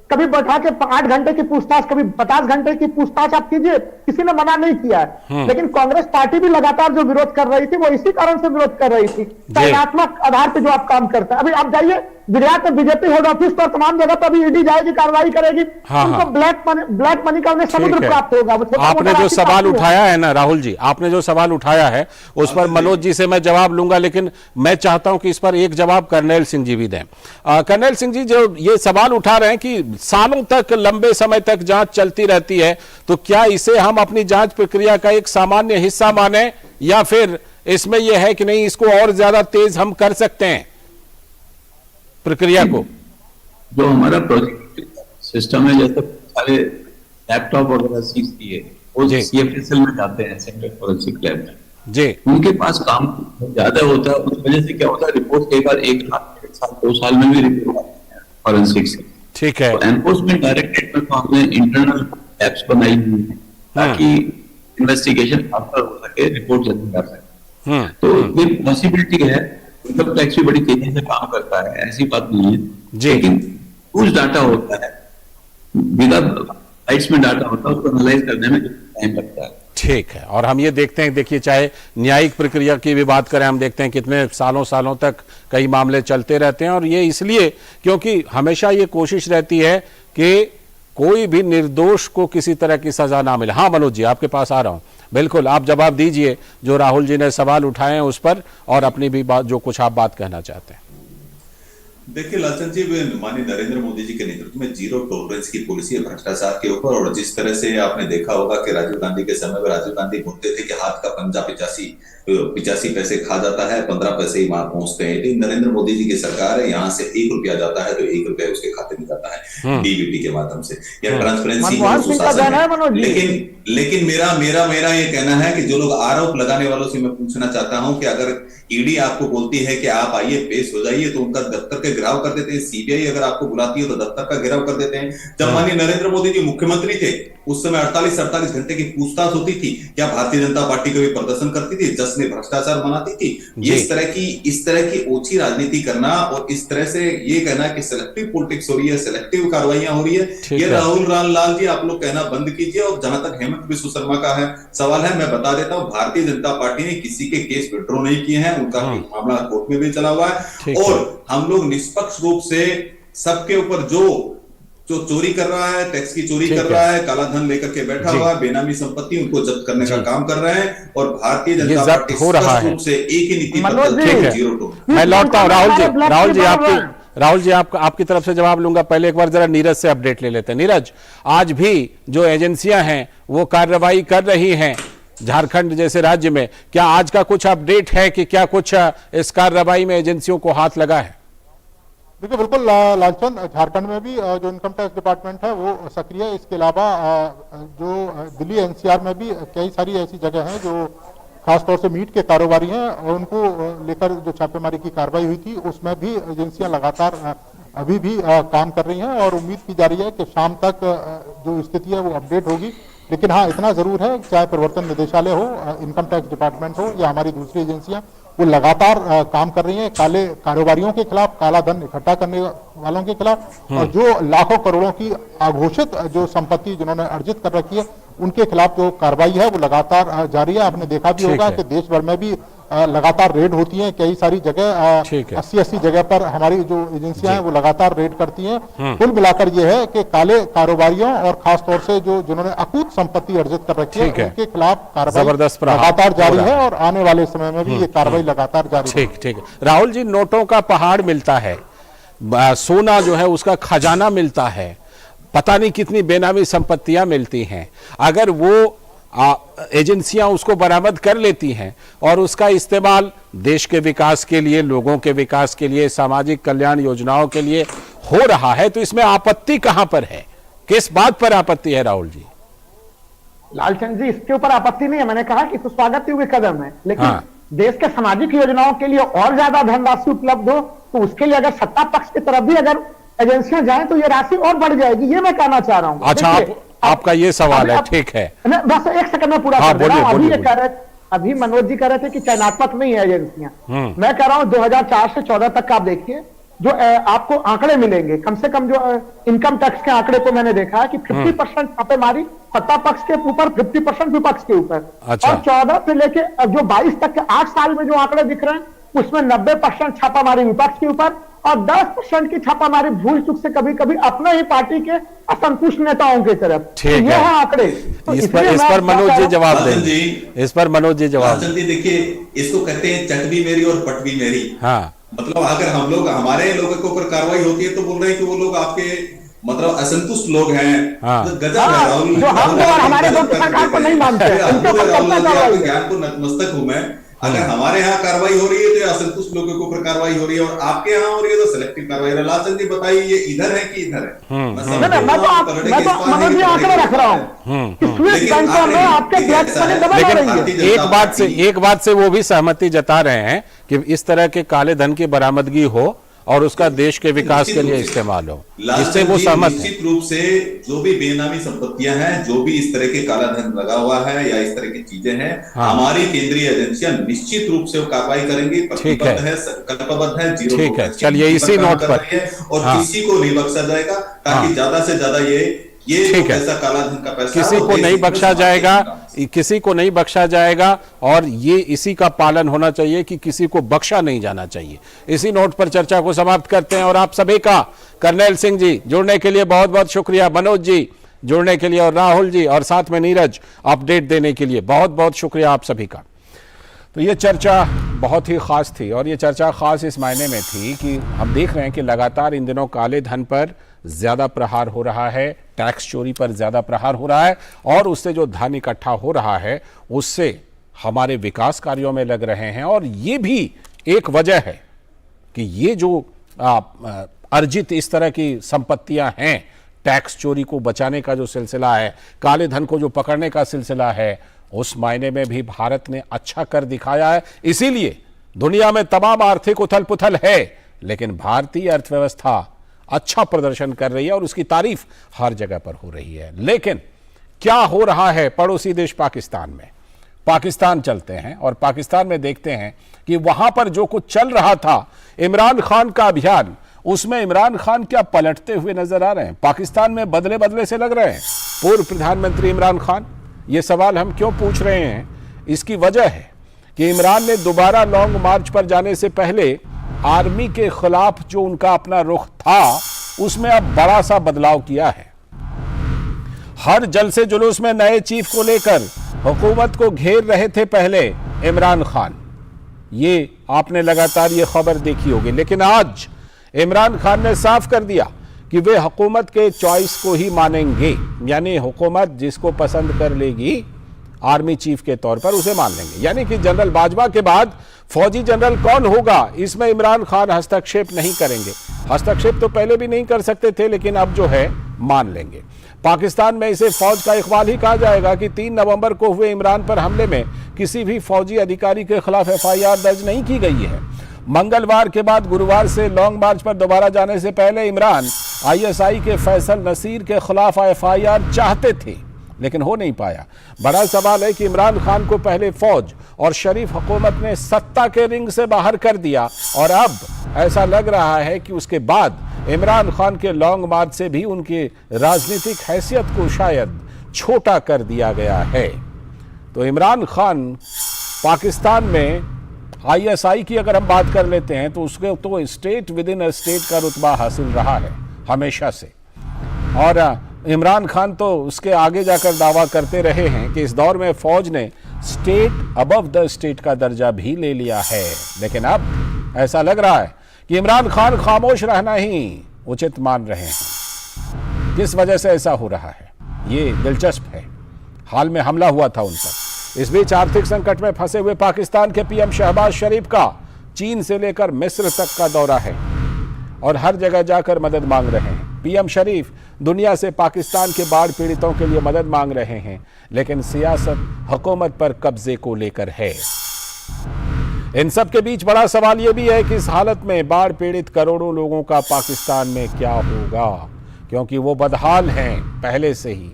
कभी बैठा के 8 घंटे की पूछताछ, कभी 50 घंटे की पूछताछ आप कीजिए, किसी ने मना नहीं किया है। लेकिन कांग्रेस पार्टी भी लगातार जो विरोध कर रही थी वो इसी कारण से विरोध कर रही थी, चयनात्मक आधार पर जो आप काम करते हैं। अभी आप जाइए गुजरात में बीजेपी हेड ऑफिस पर तमाम जगह पर अभी ईडी जाएगी, कार्रवाई करेगी, उनको ब्लैक मनी का उन्हें समुद्र प्राप्त होगा। आपने जो सवाल उठाया है ना राहुल जी, आपने जो सवाल उठाया है उस पर मनोज जी से मैं जवाब लूंगा, लेकिन मैं चाहता हूं कि इस पर एक जवाब कर्नैल सिंह जी भी दें। कर्नैल सिंह जी, जो ये सवाल उठा रहे हैं कि सालों तक, लंबे समय तक जांच चलती रहती है, तो क्या इसे हम अपनी जांच प्रक्रिया का एक सामान्य हिस्सा माने, या फिर इसमें यह है कि नहीं इसको और ज्यादा तेज हम कर सकते हैं प्रक्रिया को? जो हमारा प्रोजेक्ट सिस्टम है, जैसे सारे लैपटॉप वगैरह सीज दिए वो सीएफएसएल में जाते हैं, सेंट्रल फॉरेंसिक लैब जी, उनके पास काम ज्यादा होता है। उस वजह से क्या होता है, रिपोर्ट कई बार 1 साल 1 साल 2 साल में भी रिपोर्ट आती है फॉरेंसिक से। ठीक है, तो एनफोर्समेंट डायरेक्टरेट में तो हमने इंटरनल एप्स बनाई हुई है ताकि इन्वेस्टिगेशन फास्टर हो सके, रिपोर्ट जल्दी कर सके। तो ये पॉसिबिलिटी है। इनकम टैक्स भी बड़ी तेजी से काम करता है, ऐसी बात नहीं है, लेकिन कुछ डाटा होता है, बिना बाइट्स में डाटा होता है, उसको एनालाइज करने में टाइम लगता है। ठीक है, और हम ये देखते हैं, देखिए चाहे न्यायिक प्रक्रिया की भी बात करें, हम देखते हैं कितने सालों सालों तक कई मामले चलते रहते हैं, और ये इसलिए क्योंकि हमेशा ये कोशिश रहती है कि कोई भी निर्दोष को किसी तरह की सजा ना मिले। हाँ मनोज जी, आपके पास आ रहा हूं, बिल्कुल आप जवाब दीजिए जो राहुल जी ने सवाल उठाए हैं उस पर, और अपनी भी बात, जो कुछ आप बात कहना चाहते हैं। देखिए लालचंद जी, माननीय नरेंद्र मोदी जी के नेतृत्व में जीरो टॉलरेंस की पॉलिसी है भ्रष्टाचार के ऊपर। और जिस तरह से आपने देखा होगा कि राजीव गांधी के समय में राजीव गांधी बोलते थे कि हाथ का पंजा 85 पैसे खा जाता है, 15 पैसे ही वहां पहुंचते हैं। लेकिन नरेंद्र मोदी जी की सरकार है, यहाँ से 1 रुपया जाता है तो 1 रुपया उसके खाते में जाता है डीबीटी के माध्यम से। यह ट्रांसपेरेंसी। लेकिन मेरा ये कहना है कि जो लोग आरोप लगाने वालों से मैं पूछना चाहता हूं कि अगर ईडी आपको बोलती है कि आप आइए पेश हो जाइए तो उनका दफ्तर के घेराव कर देते हैं। सीबीआई अगर आपको बुलाती है तो दफ्तर का घेराव कर देते हैं। जब माननीय नरेंद्र मोदी जी मुख्यमंत्री थे उस समय 48 घंटे की पूछताछ होती थी। क्या भारतीय जनता पार्टी कभी प्रदर्शन करती थी, जश्न भ्रष्टाचार मनाती थी? ये इस तरह की ओछी राजनीति करना और इस तरह से ये कहना कि सिलेक्टिव पॉलिटिक्स हो रही है, सिलेक्टिव कार्रवाइयां हो रही है, ये राहुल लाल जी आप लोग कहना बंद कीजिए। और जहां तक हेमंत बिस्व शर्मा का है सवाल है, मैं बता देता हूं, भारतीय जनता पार्टी ने किसी के केस विड्रॉ नहीं किए हैं, उनका मामला कोर्ट में भी चला हुआ है। और हम लोग निष्पक्ष रूप से सबके ऊपर जो चोरी कर रहा है, टैक्स की चोरी कर रहा है, काला धन लेकर के बैठा हुआ है, बेनामी संपत्ति, उनको जब्त करने का काम कर रहे हैं। और भारतीय जनता पार्टी हो रहा है से एक ही नीति जीरो टॉलरेंस। मैं लौटता हूं राहुल जी आपकी तरफ से जवाब लूंगा। पहले एक बार जरा नीरज से अपडेट ले लेते हैं। नीरज, आज भी जो एजेंसियां हैं वो कार्रवाई कर रही हैं झारखंड जैसे राज्य में, क्या आज का कुछ अपडेट है कि क्या कुछ इस कार्रवाई में एजेंसियों को हाथ लगा है? देखिए बिल्कुल लालचंद, झारखंड में भी जो इनकम टैक्स डिपार्टमेंट है वो सक्रिय है। इसके अलावा जो दिल्ली एनसीआर में भी कई सारी ऐसी जगह हैं जो खासतौर से मीट के कारोबारी हैं और उनको लेकर जो छापेमारी की कार्रवाई हुई थी उसमें भी एजेंसियां लगातार अभी भी काम कर रही हैं और उम्मीद की जा रही है कि शाम तक जो स्थिति है वो अपडेट होगी। लेकिन हाँ, इतना जरूर है, चाहे प्रवर्तन निदेशालय हो, इनकम टैक्स डिपार्टमेंट हो या हमारी दूसरी एजेंसियां, वो लगातार काम कर रही हैं काले कारोबारियों के खिलाफ, काला धन इकट्ठा करने वालों के खिलाफ, और जो लाखों करोड़ों की अघोषित जो संपत्ति जिन्होंने अर्जित कर रखी है उनके खिलाफ जो कार्रवाई है वो लगातार जारी है। आपने देखा भी होगा कि देश भर में भी लगातार रेड होती हैं, कई सारी जगह 80 जगह पर हमारी जो एजेंसियां हैं वो लगातार रेड करती हैं। कुल मिलाकर ये है कि काले कारोबारियों और खासतौर से जो जिन्होंने अकूत संपत्ति अर्जित कर रखी है उनके खिलाफ कार्रवाई लगातार जारी है और आने वाले समय में भी ये कार्रवाई लगातार जारी है। ठीक है राहुल जी, नोटों का पहाड़ मिलता है, सोना जो है उसका खजाना मिलता है, पता नहीं कितनी बेनामी संपत्तियां मिलती हैं। अगर वो एजेंसियां उसको बरामद कर लेती हैं और उसका इस्तेमाल देश के विकास के लिए, लोगों के विकास के लिए, सामाजिक कल्याण योजनाओं के लिए हो रहा है, तो इसमें आपत्ति कहां पर है? किस बात पर आपत्ति है राहुल जी? लालचंद जी, इसके ऊपर आपत्ति नहीं है, मैंने कहा कि तो स्वागत योग्य कदम है, लेकिन देश के सामाजिक योजनाओं के लिए और ज्यादा धनराशि उपलब्ध हो तो उसके लिए अगर सत्ता पक्ष की तरफ भी अगर एजेंसियां जाएं तो ये राशि और बढ़ जाएगी, ये मैं कहना चाह रहा हूं। अच्छा, आपका ये सवाल है, ठीक है, बस एक सेकंड में पूरा कर दे रहा हूं। अभी मनोज जी कह रहे थे कि चयनात्मक नहीं है एजेंसियां, मैं कह रहा हूं 2004 से 14 तक का आप देखिए, जो आपको आंकड़े मिलेंगे, कम से कम जो इनकम टैक्स के आंकड़े को मैंने देखा है कि 50% छापेमारी सत्ता पक्ष के ऊपर, 50% विपक्ष के ऊपर। अच्छा। और 14 से लेके जो 22 तक के 8 साल में जो आंकड़े दिख रहे हैं उसमें 90% छापामारी विपक्ष के ऊपर और 10% की छापामारी भूल चूक से कभी कभी अपने ही पार्टी के असंतुष्ट नेताओं की तरफ। ठीक है आंकड़े। तो इस पर मनोज जी जवाब देंगे। इस पर मनोज जी जवाब देंगे। देखिए, इसको कहते हैं चट भी मेरी और पट भी मेरी। हाँ, मतलब अगर हम लोग, हमारे लोगों के ऊपर कार्रवाई होती है तो बोल रहे हैं कि वो लोग आपके मतलब असंतुष्ट लोग हैं। गजब है, जो हम और हमारे सरकार को नहीं मानते, ज्ञान को नतमस्तक हूं मैं। अगर हमारे यहाँ कार्रवाई हो रही है तो असंतुष्ट लोगों के ऊपर कार्रवाई हो रही है, और आपके यहाँ हो रही है तो सिलेक्टिव कार्रवाई। लालचंद जी बताइए, ये इधर है कि इधर है? मैं तो मनोज जी आंकड़े रख रहा हूँ। लेकिन एक बात से वो भी सहमति जता रहे हैं कि इस तरह के काले धन की बरामदगी हो और उसका देश के विकास के लिए इस्तेमाल हो, इससे वो सहमत है। निश्चित रूप से जो भी बेनामी संपत्तियां हैं, जो भी इस तरह के काला धन लगा हुआ है या इस तरह की चीजें हैं, हमारी केंद्रीय एजेंसियां निश्चित रूप से वो कार्रवाई करेंगी, प्रतिबद्ध है, संकल्पबद्ध है, जीरो ठीक है, चलिए इसी नोट पर और किसी को नहीं बख्शा जाएगा, ताकि ज्यादा से ज्यादा ये पैसा, काला धन का पैसा किसी को नहीं बख्शा जाएगा, किसी को नहीं बख्शा जाएगा, और ये इसी का पालन होना चाहिए कि किसी को बख्शा नहीं जाना चाहिए। इसी नोट पर चर्चा को समाप्त करते हैं और आप सभी का, कर्नल सिंह जी जुड़ने के लिए बहुत बहुत शुक्रिया, मनोज जी जुड़ने के लिए, और राहुल जी और साथ में नीरज अपडेट देने के लिए बहुत बहुत शुक्रिया आप सभी का। तो ये चर्चा बहुत ही खास थी, और ये चर्चा खास इस मायने में थी कि हम देख रहे हैं कि लगातार इन दिनों काले धन पर ज्यादा प्रहार हो रहा है, टैक्स चोरी पर ज्यादा प्रहार हो रहा है, और उससे जो धन इकट्ठा हो रहा है उससे हमारे विकास कार्यों में लग रहे हैं। और ये भी एक वजह है कि ये जो अर्जित इस तरह की संपत्तियां हैं, टैक्स चोरी को बचाने का जो सिलसिला है, काले धन को जो पकड़ने का सिलसिला है, उस मायने में भी भारत ने अच्छा कर दिखाया है। इसीलिए दुनिया में तमाम आर्थिक उथल पुथल है, लेकिन भारतीय अर्थव्यवस्था अच्छा प्रदर्शन कर रही है और उसकी तारीफ हर जगह पर हो रही है। लेकिन क्या हो रहा है पड़ोसी देश पाकिस्तान में? पाकिस्तान चलते हैं और पाकिस्तान में देखते हैं कि वहां पर जो कुछ चल रहा था, इमरान खान का अभियान, उसमें इमरान खान क्या पलटते हुए नजर आ रहे हैं? पाकिस्तान में बदले बदले से लग रहे हैं पूर्व प्रधानमंत्री इमरान खान। ये सवाल हम क्यों पूछ रहे हैं? इसकी वजह है कि इमरान ने दोबारा लॉन्ग मार्च पर जाने से पहले आर्मी के खिलाफ जो उनका अपना रुख था, उसमें अब बड़ा सा बदलाव किया है। हर जलसे जुलूस में नए चीफ को लेकर हुकूमत को घेर रहे थे पहले इमरान खान, ये आपने लगातार ये खबर देखी होगी। लेकिन आज इमरान खान ने साफ कर दिया कि वे हुकूमत के चॉइस को ही मानेंगे, यानी हुकूमत जिसको पसंद कर लेगी आर्मी चीफ के तौर पर उसे मान लेंगे। यानी कि जनरल बाजवा के बाद फौजी जनरल कौन होगा, इसमें इमरान खान हस्तक्षेप नहीं करेंगे। हस्तक्षेप तो पहले भी नहीं कर सकते थे, लेकिन अब जो है मान लेंगे। पाकिस्तान में इसे फौज का इकबाल ही कहा जाएगा कि 3 नवंबर को हुए इमरान पर हमले में किसी भी फौजी अधिकारी के खिलाफ FIR दर्ज नहीं की गई है। मंगलवार के बाद गुरुवार से लॉन्ग मार्च पर दोबारा जाने से पहले इमरान ISI के फैसल नसीर के खिलाफ FIR चाहते थे, लेकिन हो नहीं पाया। बड़ा सवाल है कि इमरान खान को पहले फौज और शरीफ हुकूमत ने सत्ता के रिंग से बाहर कर दिया, और अब ऐसा लग रहा है कि उसके बाद इमरान खान के लॉन्ग मार्च से भी उनकी राजनीतिक हैसियत को शायद छोटा कर दिया गया है। तो इमरान खान पाकिस्तान में ISI की अगर हम बात कर लेते हैं तो उसके तो state with in a state का रुतबा हासिल रहा है हमेशा से, और इमरान खान तो उसके आगे जाकर दावा करते रहे हैं कि इस दौर में फौज ने स्टेट अबव द स्टेट का दर्जा भी ले लिया है। लेकिन अब ऐसा लग रहा है कि इमरान खान खामोश रहना ही उचित मान रहे हैं। किस वजह से ऐसा हो रहा है, ये दिलचस्प है। हाल में हमला हुआ था उन पर। इस बीच आर्थिक संकट में फंसे हुए पाकिस्तान के PM शहबाज शरीफ का चीन से लेकर मिस्र तक का दौरा है और हर जगह जाकर मदद मांग रहे हैं। PM शरीफ दुनिया से पाकिस्तान के बाढ़ पीड़ितों के लिए मदद मांग रहे हैं, लेकिन सियासत हुकूमत पर कब्जे को लेकर है। इन सब के बीच बड़ा सवाल यह भी है कि इस हालत में बाढ़ पीड़ित करोड़ों लोगों का पाकिस्तान में क्या होगा, क्योंकि वो बदहाल हैं पहले से ही।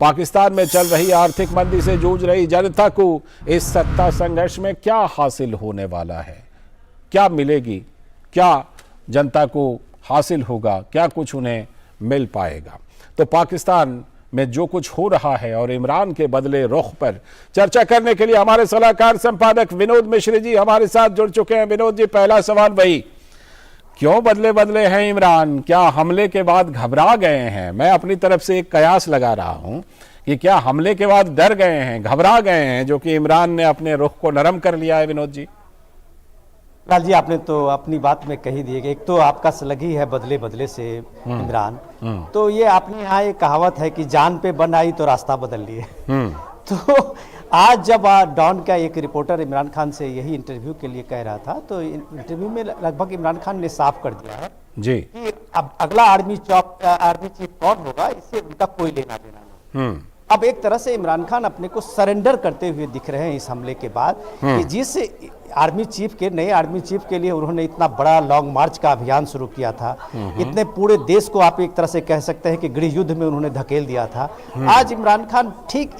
पाकिस्तान में चल रही आर्थिक मंदी से जूझ रही जनता को इस सत्ता संघर्ष में क्या हासिल होने वाला है, क्या मिलेगी, क्या जनता को हासिल होगा, क्या कुछ उन्हें मिल पाएगा। तो पाकिस्तान में जो कुछ हो रहा है और इमरान के बदले रुख पर चर्चा करने के लिए हमारे सलाहकार संपादक विनोद मिश्र जी हमारे साथ जुड़ चुके हैं। विनोद जी, पहला सवाल वही, क्यों बदले बदले हैं इमरान? क्या हमले के बाद घबरा गए हैं? मैं अपनी तरफ से एक कयास लगा रहा हूं कि क्या हमले के बाद डर गए हैं, घबरा गए हैं, जो कि इमरान ने अपने रुख को नरम कर लिया है? विनोद जी। लाल जी, आपने तो अपनी बात में कही दिए। एक तो आपका सलगी है बदले बदले से इमरान, तो ये आपने यहाँ एक कहावत है कि जान पे बन आई तो रास्ता बदल लिए। तो आज जब डॉन का एक रिपोर्टर इमरान खान से यही इंटरव्यू के लिए कह रहा था, तो इंटरव्यू में लगभग इमरान खान ने साफ कर दिया है जी कि अब अगला आर्मी चीफ कौन होगा इससे उनका कोई लेना देना नहीं। अब एक तरह से इमरान खान अपने को सरेंडर करते हुए दिख रहे हैं इस हमले के बाद कि जिस आर्मी चीफ के नए आर्मी चीफ के लिए उन्होंने इतना बड़ा लॉन्ग मार्च का अभियान शुरू किया था, इतने पूरे देश को आप एक तरह से कह सकते हैं कि गृह युद्ध में उन्होंने धकेल दिया था। आज इमरान खान ठीक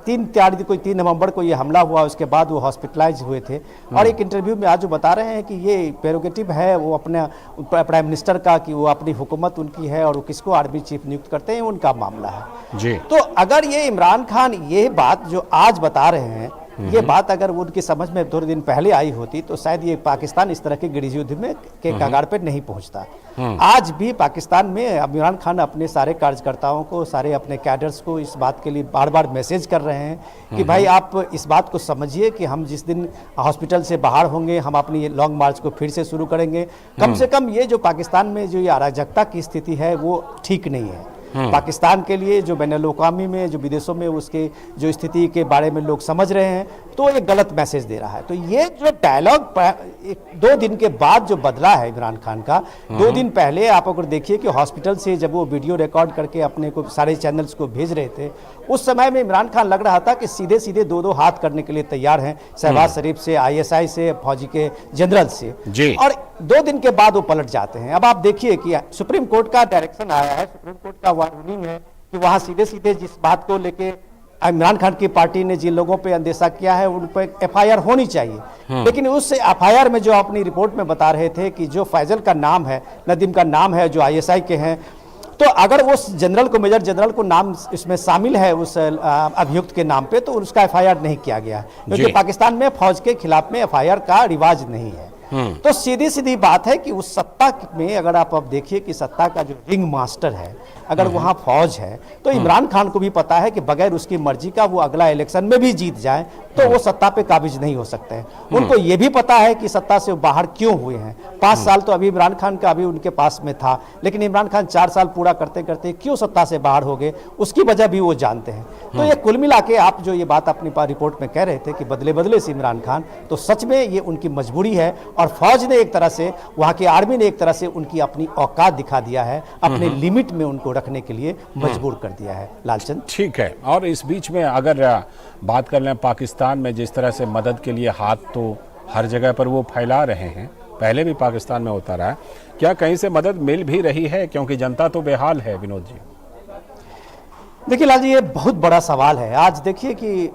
3 नवंबर को ये हमला हुआ, उसके बाद वो हॉस्पिटलाइज हुए थे और एक इंटरव्यू में आज वो बता रहे हैं कि ये प्रेरोगेटिव है वो अपने प्राइम मिनिस्टर का कि वो अपनी हुकूमत उनकी है और वो किसको आर्मी चीफ नियुक्त करते हैं उनका मामला है जी। तो अगर ये इमरान खान ये बात जो आज बता रहे हैं, ये बात अगर उनकी समझ में थोड़े दिन पहले आई होती तो शायद ये पाकिस्तान इस तरह के गृह युद्ध में के कगार पर नहीं पहुंचता। आज भी पाकिस्तान में इमरान खान अपने सारे कार्यकर्ताओं को, सारे अपने कैडर्स को इस बात के लिए बार बार मैसेज कर रहे हैं कि भाई आप इस बात को समझिए कि हम जिस दिन हॉस्पिटल से बाहर होंगे हम अपनी लॉन्ग मार्च को फिर से शुरू करेंगे। कम से कम ये जो पाकिस्तान में जो ये अराजकता की स्थिति है वो ठीक नहीं है। पाकिस्तान के लिए जो बैनुल-अक़वामी में जो विदेशों में उसके जो स्थिति के बारे में लोग समझ रहे हैं तो ये गलत मैसेज दे रहा है। तो ये जो डायलॉग 2 दिन के बाद जो बदला है इमरान खान का, 2 दिन पहले आप अगर देखिए कि हॉस्पिटल से जब वो वीडियो रिकॉर्ड करके अपने को सारे चैनल्स को भेज रहे थे, उस समय में इमरान खान लग रहा था कि सीधे सीधे 2-2 हाथ करने के लिए तैयार हैं शहबाज शरीफ से, ISI से, फौजी के जनरल से जी। और 2 दिन के बाद वो पलट जाते हैं। अब आप देखिए कि सुप्रीम कोर्ट का डायरेक्शन आया है, सुप्रीम कोर्ट का वार्निंग है कि वहां सीधे सीधे जिस बात को लेके इमरान खान की पार्टी ने जिन लोगों पे अंदेशा किया है उन पर FIR होनी चाहिए। लेकिन उस FIR में जो अपनी रिपोर्ट में बता रहे थे कि जो फैजल का नाम है, नदीम का नाम है, जो ISI के हैं, तो अगर उस जनरल को, मेजर जनरल को नाम इसमें शामिल है उस अभियुक्त के नाम पे, तो उसका FIR नहीं किया गया है क्योंकि पाकिस्तान में फौज के खिलाफ में FIR का रिवाज नहीं है। तो सीधी सीधी बात है कि उस सत्ता में अगर आप अब देखिए कि सत्ता का जो रिंग मास्टर है, अगर वहां फौज है, तो इमरान खान को भी पता है कि बगैर उसकी मर्जी का वो अगला इलेक्शन में भी जीत जाए तो वो सत्ता पे काबिज नहीं हो सकते हैं। उनको ये भी पता है कि सत्ता से बाहर क्यों हुए हैं। 5 साल तो अभी इमरान खान का अभी उनके पास में था, लेकिन इमरान खान 4 साल पूरा करते करते क्यों सत्ता से बाहर हो गए उसकी वजह भी वो जानते हैं। तो ये कुल मिला के आप जो ये बात अपनी रिपोर्ट में कह रहे थे कि बदले बदले से इमरान खान, तो सच में ये उनकी मजबूरी है और फौज ने एक तरह से, वहां की आर्मी ने एक तरह से उनकी अपनी औकात दिखा दिया है, अपने लिमिट में उनको रखने के लिए मजबूर कर दिया है। लालचंद ठीक है। और इस बीच में अगर बात कर लें पाकिस्तान में जिस तरह से मदद के लिए हाथ तो हर जगह पर वो फैला रहे हैं, पहले भी पाकिस्तान में होता रहा है, क्या कहीं से मदद मिल भी रही है? क्योंकि जनता तो बेहाल है विनोद जी। देखिए लाल जी, ये बहुत बड़ा सवाल है। आज देखिए कि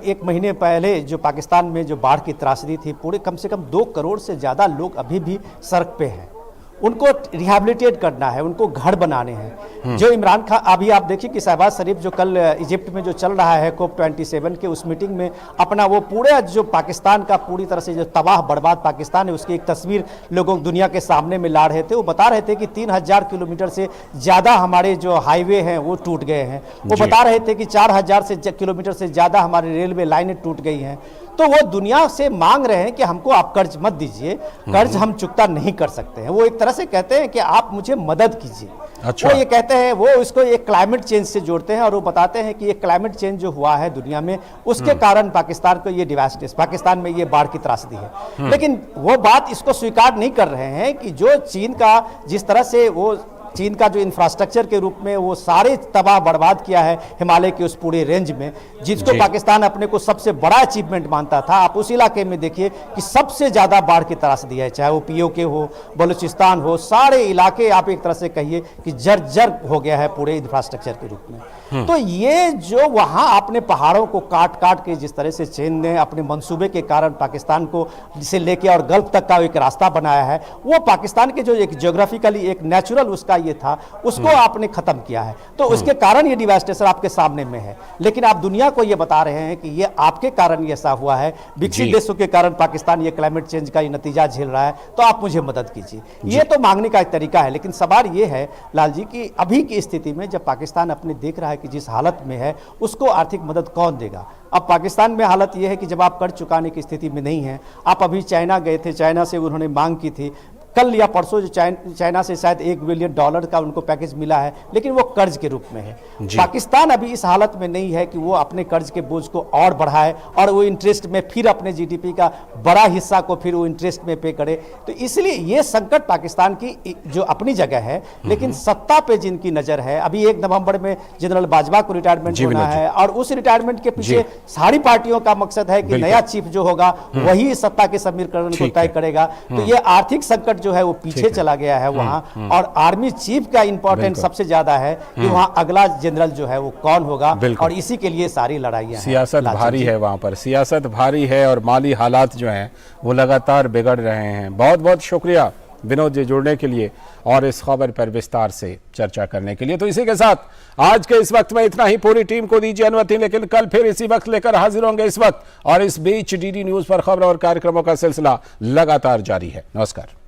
1 महीने पहले जो पाकिस्तान में जो बाढ़ की त्रासदी थी, पूरे कम से कम 2 करोड़ से ज़्यादा लोग अभी भी सड़क पे हैं। उनको रिहैबिलिटेट करना है, उनको घर बनाने हैं। जो इमरान खान, अभी आप देखिए कि शहबाज शरीफ जो कल इजिप्ट में जो चल रहा है COP27 के उस मीटिंग में अपना वो पूरे जो पाकिस्तान का पूरी तरह से जो तबाह बर्बाद पाकिस्तान है उसकी एक तस्वीर लोगों दुनिया के सामने में ला रहे थे। वो बता रहे थे कि 3000 किलोमीटर से ज़्यादा हमारे जो हाईवे हैं वो टूट गए हैं। वो बता रहे थे कि 4000 किलोमीटर से ज़्यादा हमारी रेलवे लाइनें टूट गई हैं। तो वो दुनिया से मांग रहे हैं कि हमको आप कर्ज मत दीजिए, कर्ज हम चुकता नहीं कर सकते हैं। वो एक तरह से कहते हैं कि आप मुझे मदद कीजिए। अच्छा। वो ये कहते हैं, वो इसको एक क्लाइमेट चेंज से जोड़ते हैं और वो बताते हैं कि ये क्लाइमेट चेंज जो हुआ है दुनिया में उसके कारण पाकिस्तान को ये डिवास्टेशन, पाकिस्तान में ये बाढ़ की त्रासदी है। लेकिन वो बात इसको स्वीकार नहीं कर रहे हैं कि जो चीन का जिस तरह से वो चीन का जो इंफ्रास्ट्रक्चर के रूप में वो सारे तबाह बर्बाद किया है हिमालय के उस पूरे रेंज में, जिसको पाकिस्तान अपने को सबसे बड़ा अचीवमेंट मानता था। आप उस इलाके में देखिए कि सबसे ज्यादा बाढ़ की त्रासदी है, चाहे वो POK हो, बलूचिस्तान हो, सारे इलाके आप एक तरह से कहिए कि जर्जर हो गया है पूरे इंफ्रास्ट्रक्चर के रूप में। तो ये जो वहां आपने पहाड़ों को काट काट के जिस तरह से चीन ने अपने मंसूबे के कारण पाकिस्तान को जिसे लेके और गल्फ तक का एक रास्ता बनाया है, वो पाकिस्तान के जो एक ज्योग्राफिकली एक नेचुरल उसका ये था, उसको आपने खत्म किया है। तो उसके कारण ये डिवास्टेशन आपके सामने में है। लेकिन आप दुनिया को ये बता रहे हैं कि ये आपके कारण ऐसा हुआ है, विकसित देशों के कारण पाकिस्तान ये क्लाइमेट चेंज का ये नतीजा झेल रहा है, तो आप मुझे मदद कीजिए। ये तो मांगने का एक तरीका है। लेकिन सवाल ये है लाल जी कि अभी की स्थिति में जब पाकिस्तान अपने देख रहा है कि जिस हालत में है उसको आर्थिक मदद कौन देगा। अब पाकिस्तान में हालत यह है कि जब आप कर्ज चुकाने की स्थिति में नहीं है, आप अभी चाइना गए थे, चाइना से उन्होंने मांग की थी कल या परसों जो चाइना से शायद $1 बिलियन का उनको पैकेज मिला है, लेकिन वो कर्ज के रूप में है। पाकिस्तान अभी इस हालत में नहीं है कि वो अपने कर्ज के बोझ को और बढ़ाए और वो इंटरेस्ट में फिर अपने जीडीपी का बड़ा हिस्सा को फिर वो इंटरेस्ट में पे करे। तो इसलिए ये संकट पाकिस्तान की जो अपनी जगह है, लेकिन सत्ता पे जिनकी नजर है, अभी 1 नवंबर में जनरल बाजवा को रिटायरमेंट होना है और उस रिटायरमेंट के पीछे सारी पार्टियों का मकसद है कि नया चीफ जो होगा वही सत्ता के समीकरण को तय करेगा। तो ये आर्थिक संकट जो है वो पीछे चला गया है वहां, और आर्मी चीफ का इंपॉर्टेंस सबसे ज्यादा है कि वहां अगला जनरल जो है वो कौन होगा, और इसी के लिए सारी लड़ाइयां सियासत भारी है वहां पर, सियासत भारी है और माली हालात जो हैं वो लगातार बिगड़ रहे हैं। बहुत बहुत शुक्रिया विनोद जी जुड़ने के लिए और इस खबर पर विस्तार से चर्चा करने के लिए। तो इसी के साथ आज के इस वक्त में इतना ही। पूरी टीम को दीजिए अनुमति, लेकिन कल फिर इसी वक्त लेकर हाजिर होंगे इस वक्त। और इस बीच डीडी न्यूज पर खबर और कार्यक्रमों का सिलसिला लगातार जारी है। नमस्कार।